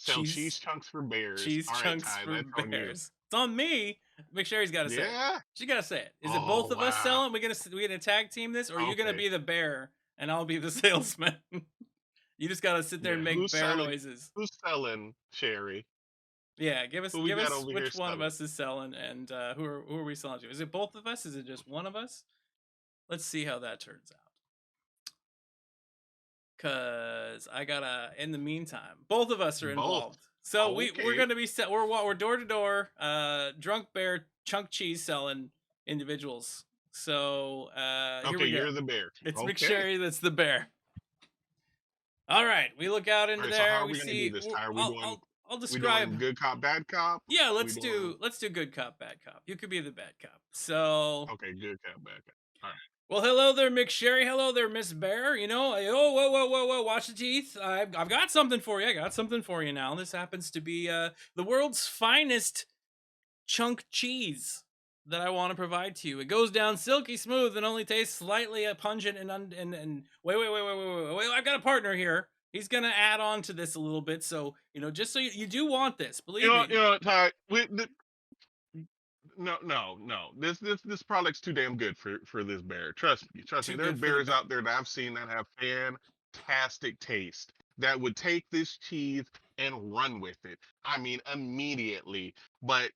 cheese Cheese chunks for bears. cheese All right, chunks Ty, for that's on you. bears. It's on me. McSherry's got to say it. Yeah. She got to say it. Is it Oh both of us wow. selling? We gonna tag team this, or are you gonna Okay. be the bear and I'll be the salesman? You just gotta sit there Yeah. and make bear noises. Who's selling, Sherry? Yeah, Who we give got us over here which one of selling? us is selling and who are we selling to? Is it both of us? Is it just one of us? Let's see how that turns out. Cause I gotta. In the meantime, both of us are Both. involved. So we're Okay. gonna be set. We're door to door. Drunk bear chunk cheese selling individuals. So here Okay, we go. you're the bear. It's Okay. McSherry that's the bear. All right, we look out All into right, so how there. are We we gonna do see. this, Ty? I'll We describe. doing good cop, bad cop? Yeah, We doing let's do good cop, bad cop. You could be the bad cop. So okay, good cop, bad cop. All right. Well, hello there, McSherry. Hello there, Miss Bear. Oh, whoa, whoa, whoa, whoa. Watch the teeth. I've got something for you. I got something for you now. This happens to be the world's finest chunk cheese that I want to provide to you. It goes down silky smooth and only tastes slightly pungent and wait. I've got a partner here. He's gonna add on to this a little bit. So just so you do want this, believe You me. know, Ty. No, no, no. This product's too damn good for this bear. Trust me, trust me. Too There are good for the bears bit. out there that I've seen that have fantastic taste that would take this cheese and run with it. I mean, immediately. But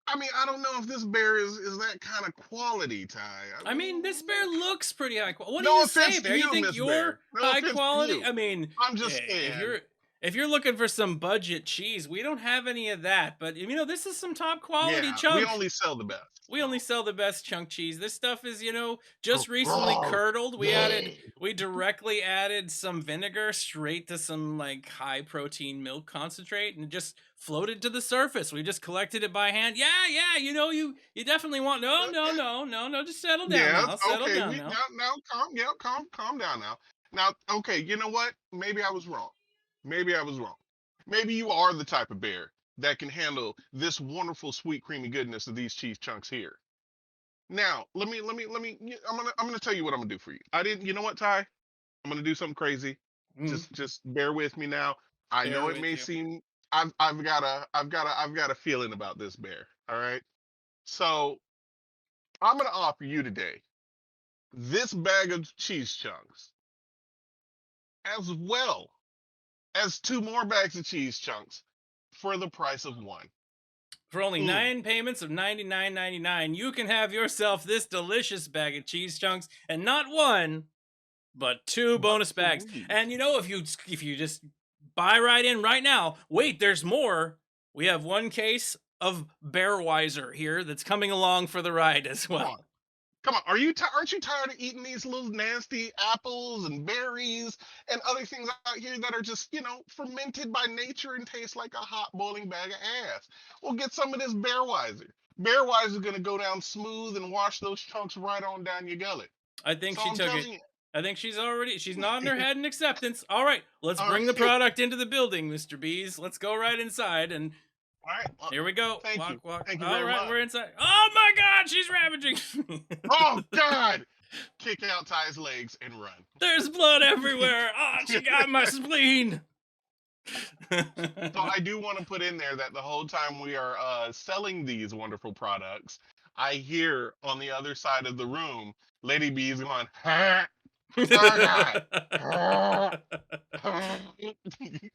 I mean, I don't know if this bear is that kind of quality, Ty. I I mean, this mean, bear looks pretty high quality. What do no you offense say, to Bear? You you, think Miss you're Bear. No high offense to quality? you. I mean, I'm just hey, if saying. you're looking for some budget cheese, we don't have any of that. But this is some top quality Yeah, we chunk. only sell the best. We So. only sell the best chunk cheese. This stuff is, just recently curdled. We directly added some vinegar straight to some like high protein milk concentrate and just floated to the surface. We just collected it by hand. Yeah, yeah, you definitely want no, just settle down Yes, now. Settle okay. down We now. now calm down now. Now, okay, you know what? Maybe I was wrong. Maybe I was wrong. Maybe you are the type of bear that can handle this wonderful sweet creamy goodness of these cheese chunks here. Now, I'm gonna tell you what I'm gonna do for you. I didn't you know what, Ty? I'm gonna do something crazy. Mm, Just bear with me now. I bear know it with may you. seem I've got a feeling about this bear. All right. So I'm gonna offer you today this bag of cheese chunks, as well as two more bags of cheese chunks for the price of one. For only Mm, 9 payments of $99.99, you can have yourself this delicious bag of cheese chunks, and not one, but two but bonus bags. three. And if you just buy right in right now, wait, there's more. We have one case of Bearweiser here that's coming along for the ride as Come well. on, come on. Aren't you tired of eating these little nasty apples and berries and other things out here that are just fermented by nature and taste like a hot boiling bag of ass? Well, get some of this Bearweiser. Bearweiser is gonna go down smooth and wash those chunks right on down your gullet. I think So she I'm took telling it. you. I think she's nodding her head in acceptance. All right, let's All bring the right. product into the building, Mr. Bees. Let's go right inside and All right. Well, here we go. thank you. Walk, walk. Thank you All very right, much. we're inside. Oh my God, she's ravaging me. Oh God! Kick out Ty's legs and run. There's blood everywhere. Oh, she got my spleen. So I do want to put in there that the whole time we are selling these wonderful products, I hear on the other side of the room, Lady B's going, "Huh? Oh God! Huh? Huh?"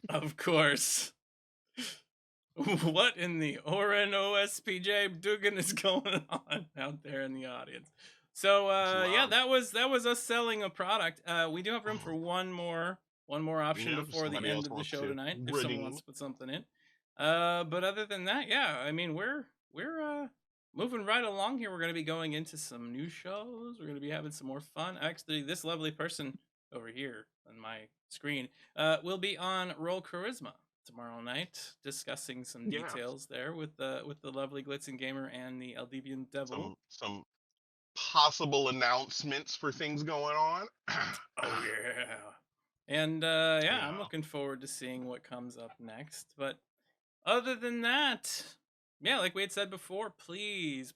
Of course. What in the Oren OSPJ Dugan is going on out there in the audience? So It's yeah, loud. that was us selling a product. We do have room for one more option If before the somebody end else of the wants show to tonight, if someone wants redeem. to put something in. But other than that, yeah, I mean we're moving right along here. We're gonna be going into some new shows. We're gonna be having some more fun. Actually, this lovely person over here on my screen will be on Roll Charisma tomorrow night, discussing some Yeah, details there with the lovely Glitzen Gamer and the Eldevian Devil. some possible announcements for things going on. Oh yeah. And yeah, I'm Yeah. looking forward to seeing what comes up next. But other than that, yeah, like we had said before, please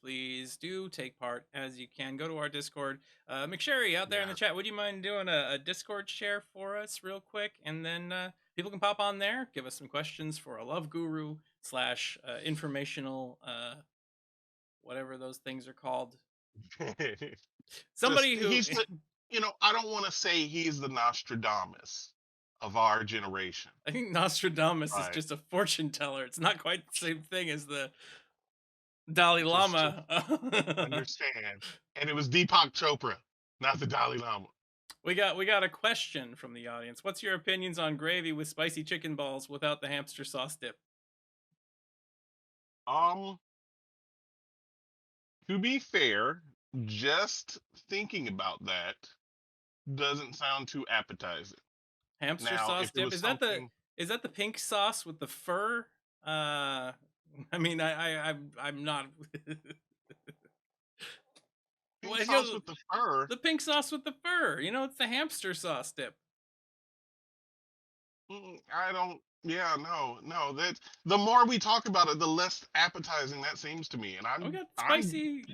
do take part as you can. Go to our Discord. McSherry out there in the Yes. chat, would you mind doing a Discord share for us real quick? And then people can pop on there, give us some questions for a love guru slash informational, whatever those things are called. Just Somebody who he's the I don't want to say he's the Nostradamus of our generation. I think Nostradamus is Right. just a fortune teller. It's not quite the same thing as the Dalai Just Lama. understand. And it was Deepak Chopra, not the Dalai Lama. We got a question from the audience. What's your opinions on gravy with spicy chicken balls without the hamster sauce dip? Um, to be fair, just thinking about that doesn't sound too appetizing. Hamster Now, sauce if it dip? was something Is that the pink sauce with the fur? I mean I'm not Pink Well, sauce with the fur. the pink sauce with the fur. It's the hamster sauce dip. I don't. Yeah, no, no. That the more we talk about it, the less appetizing that seems to me. And We got I'm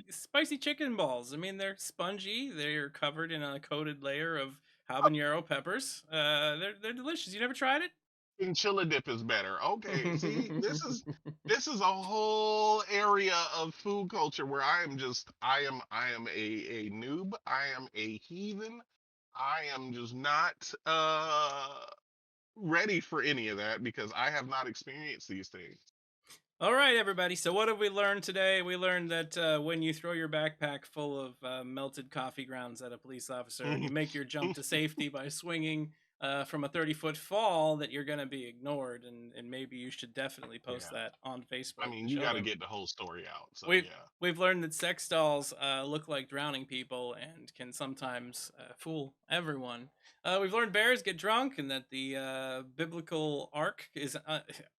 spicy chicken balls. I mean, they're spongy. They're covered in a coated layer of habanero peppers. They're delicious. You never tried it? Chili dip is better. Okay, see, this is a whole area of food culture where I am a noob. I am a heathen. I am just not ready for any of that because I have not experienced these things. All right, everybody. So, what have we learned today? We learned that when you throw your backpack full of melted coffee grounds at a police officer and you make your jump to safety by swinging from a 30-foot fall, that you're going to be ignored. And maybe you should definitely post Yeah, that on I Facebook mean, to you show got to them. get the whole story out. So We've yeah. we've learned that sex dolls look like drowning people and can sometimes fool everyone. We've learned bears get drunk and that the biblical ark is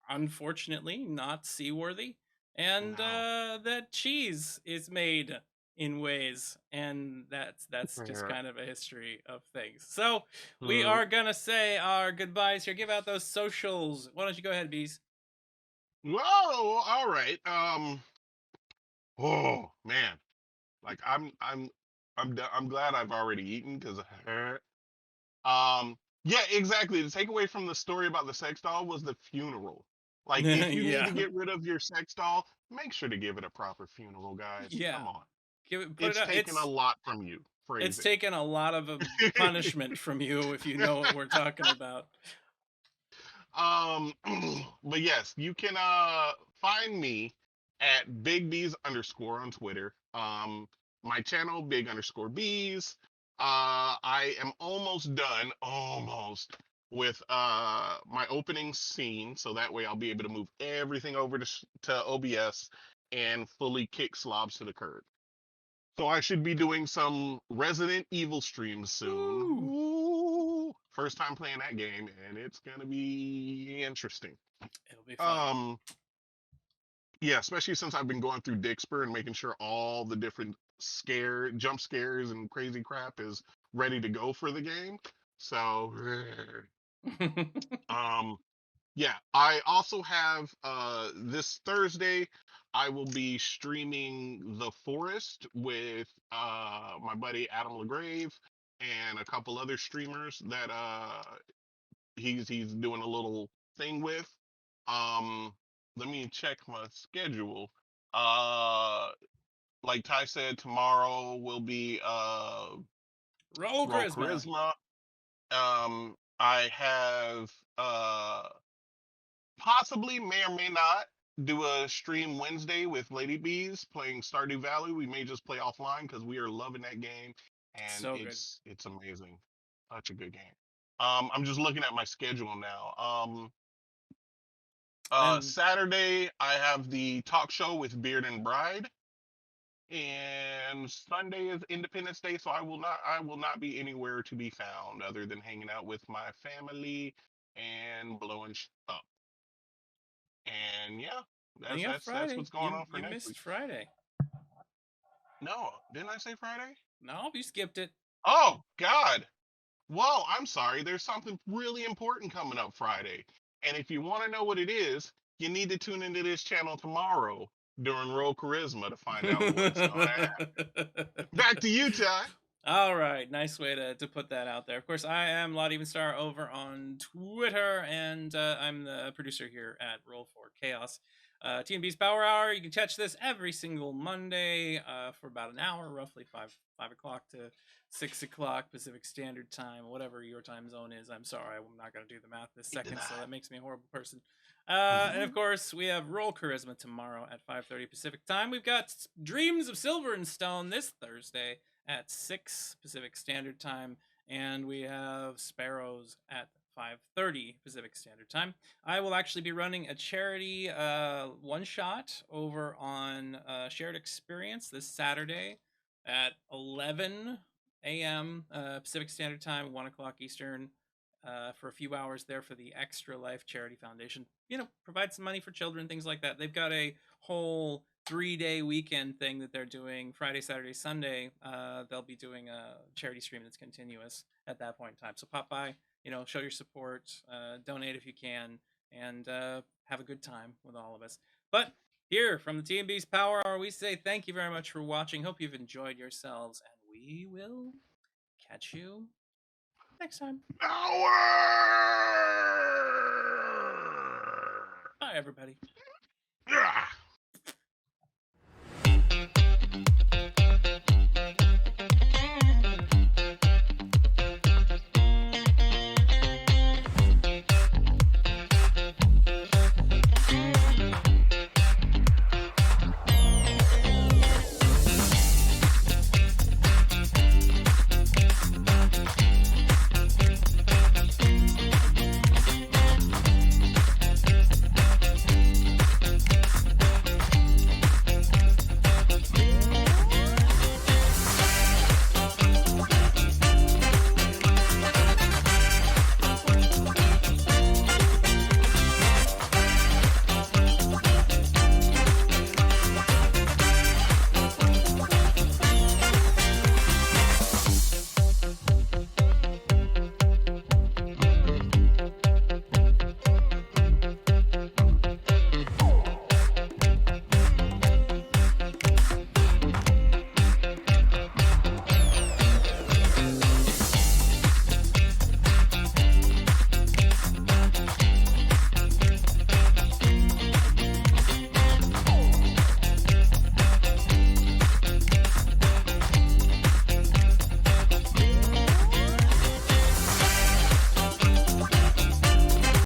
unfortunately not seaworthy, and No. that cheese is made in ways, and that's just Yeah. kind of a history of things. So we Mm. are gonna say our goodbyes here. Give out those socials. Why don't you go ahead, Bees? Whoa. All right. Oh man. Like I'm glad I've already eaten because yeah, exactly. The takeaway from the story about the sex doll was the funeral. Like if you need Yeah. to get rid of your sex doll, make sure to give it a proper funeral, guys. Yeah. Come on. Put it It's out. taken a lot from you. It's Phrasing. taken a lot of punishment from you if you know what we're talking about. um but yes, you can find me at Big Bees underscore on Twitter. My channel, Big underscore Bees. I am almost with my opening scene, so that way I'll be able to move everything over to OBS and fully kick slobs to the curb. So I should be doing some Resident Evil streams soon. Woo! Ooh, first time playing that game, and it's gonna be interesting. It'll be fun. Um, yeah, especially since I've been going through Dixper and making sure all the different jump scares and crazy crap is ready to go for the game. So, um, yeah, I also have this Thursday I will be streaming The Forest with my buddy Adam LaGrave and a couple other streamers that he's doing a little thing with. Um Let me check my schedule. Uh like Ty said, tomorrow will be Roll Roll charisma. Charisma. I have possibly may or may not do a stream Wednesday with Lady Bees playing Stardew Valley. We may just play offline because we are loving that game and So good. it's amazing. Such a good game. I'm just looking at my schedule now. And Saturday I have the talk show with Beard and Bride. And Sunday is Independence Day, so I will not be anywhere to be found other than hanging out with my family and blowing up. And yeah, then that's you have that's that's Friday. what's going You on for you next week. missed Friday. No, didn't I say Friday? No, you skipped it. Oh God. Whoa, I'm sorry. There's something really important coming up Friday. And if you want to know what it is, you need to tune into this channel tomorrow during Roll Charisma to find out what's going to happen. Back to you, Ty. All right, nice way to put that out there. Of course, I am Lot Evenstar over on Twitter, and I'm the producer here at Roll for Chaos. T Beaz Power Hour. You can catch this every single Monday for about an hour, roughly five o'clock to 6 o'clock Pacific Standard Time, whatever your time zone is. I'm sorry, I'm not going to do the math this second, so that makes me a horrible person. And of course, we have Roll Charisma tomorrow at 5:30 Pacific Time. We've got Dreams of Silver and Stone this Thursday at 6 Pacific Standard Time, and we have Sparrows at 5:30 Pacific Standard Time. I will actually be running a charity one shot over on Shared Experience this Saturday at 11 a.m. Pacific Standard Time, 1 o'clock Eastern, for a few hours there for the Extra Life Charity Foundation. Provide some money for children, things like that. They've got a whole 3-day weekend thing that they're doing Friday, Saturday, Sunday. They'll be doing a charity stream that's continuous at that point in time. So pop by, show your support, donate if you can, and have a good time with all of us. But here from the T Beaz Power Hour, we say thank you very much for watching. Hope you've enjoyed yourselves, and we will catch you next time. Power! Bye, everybody. Yeah.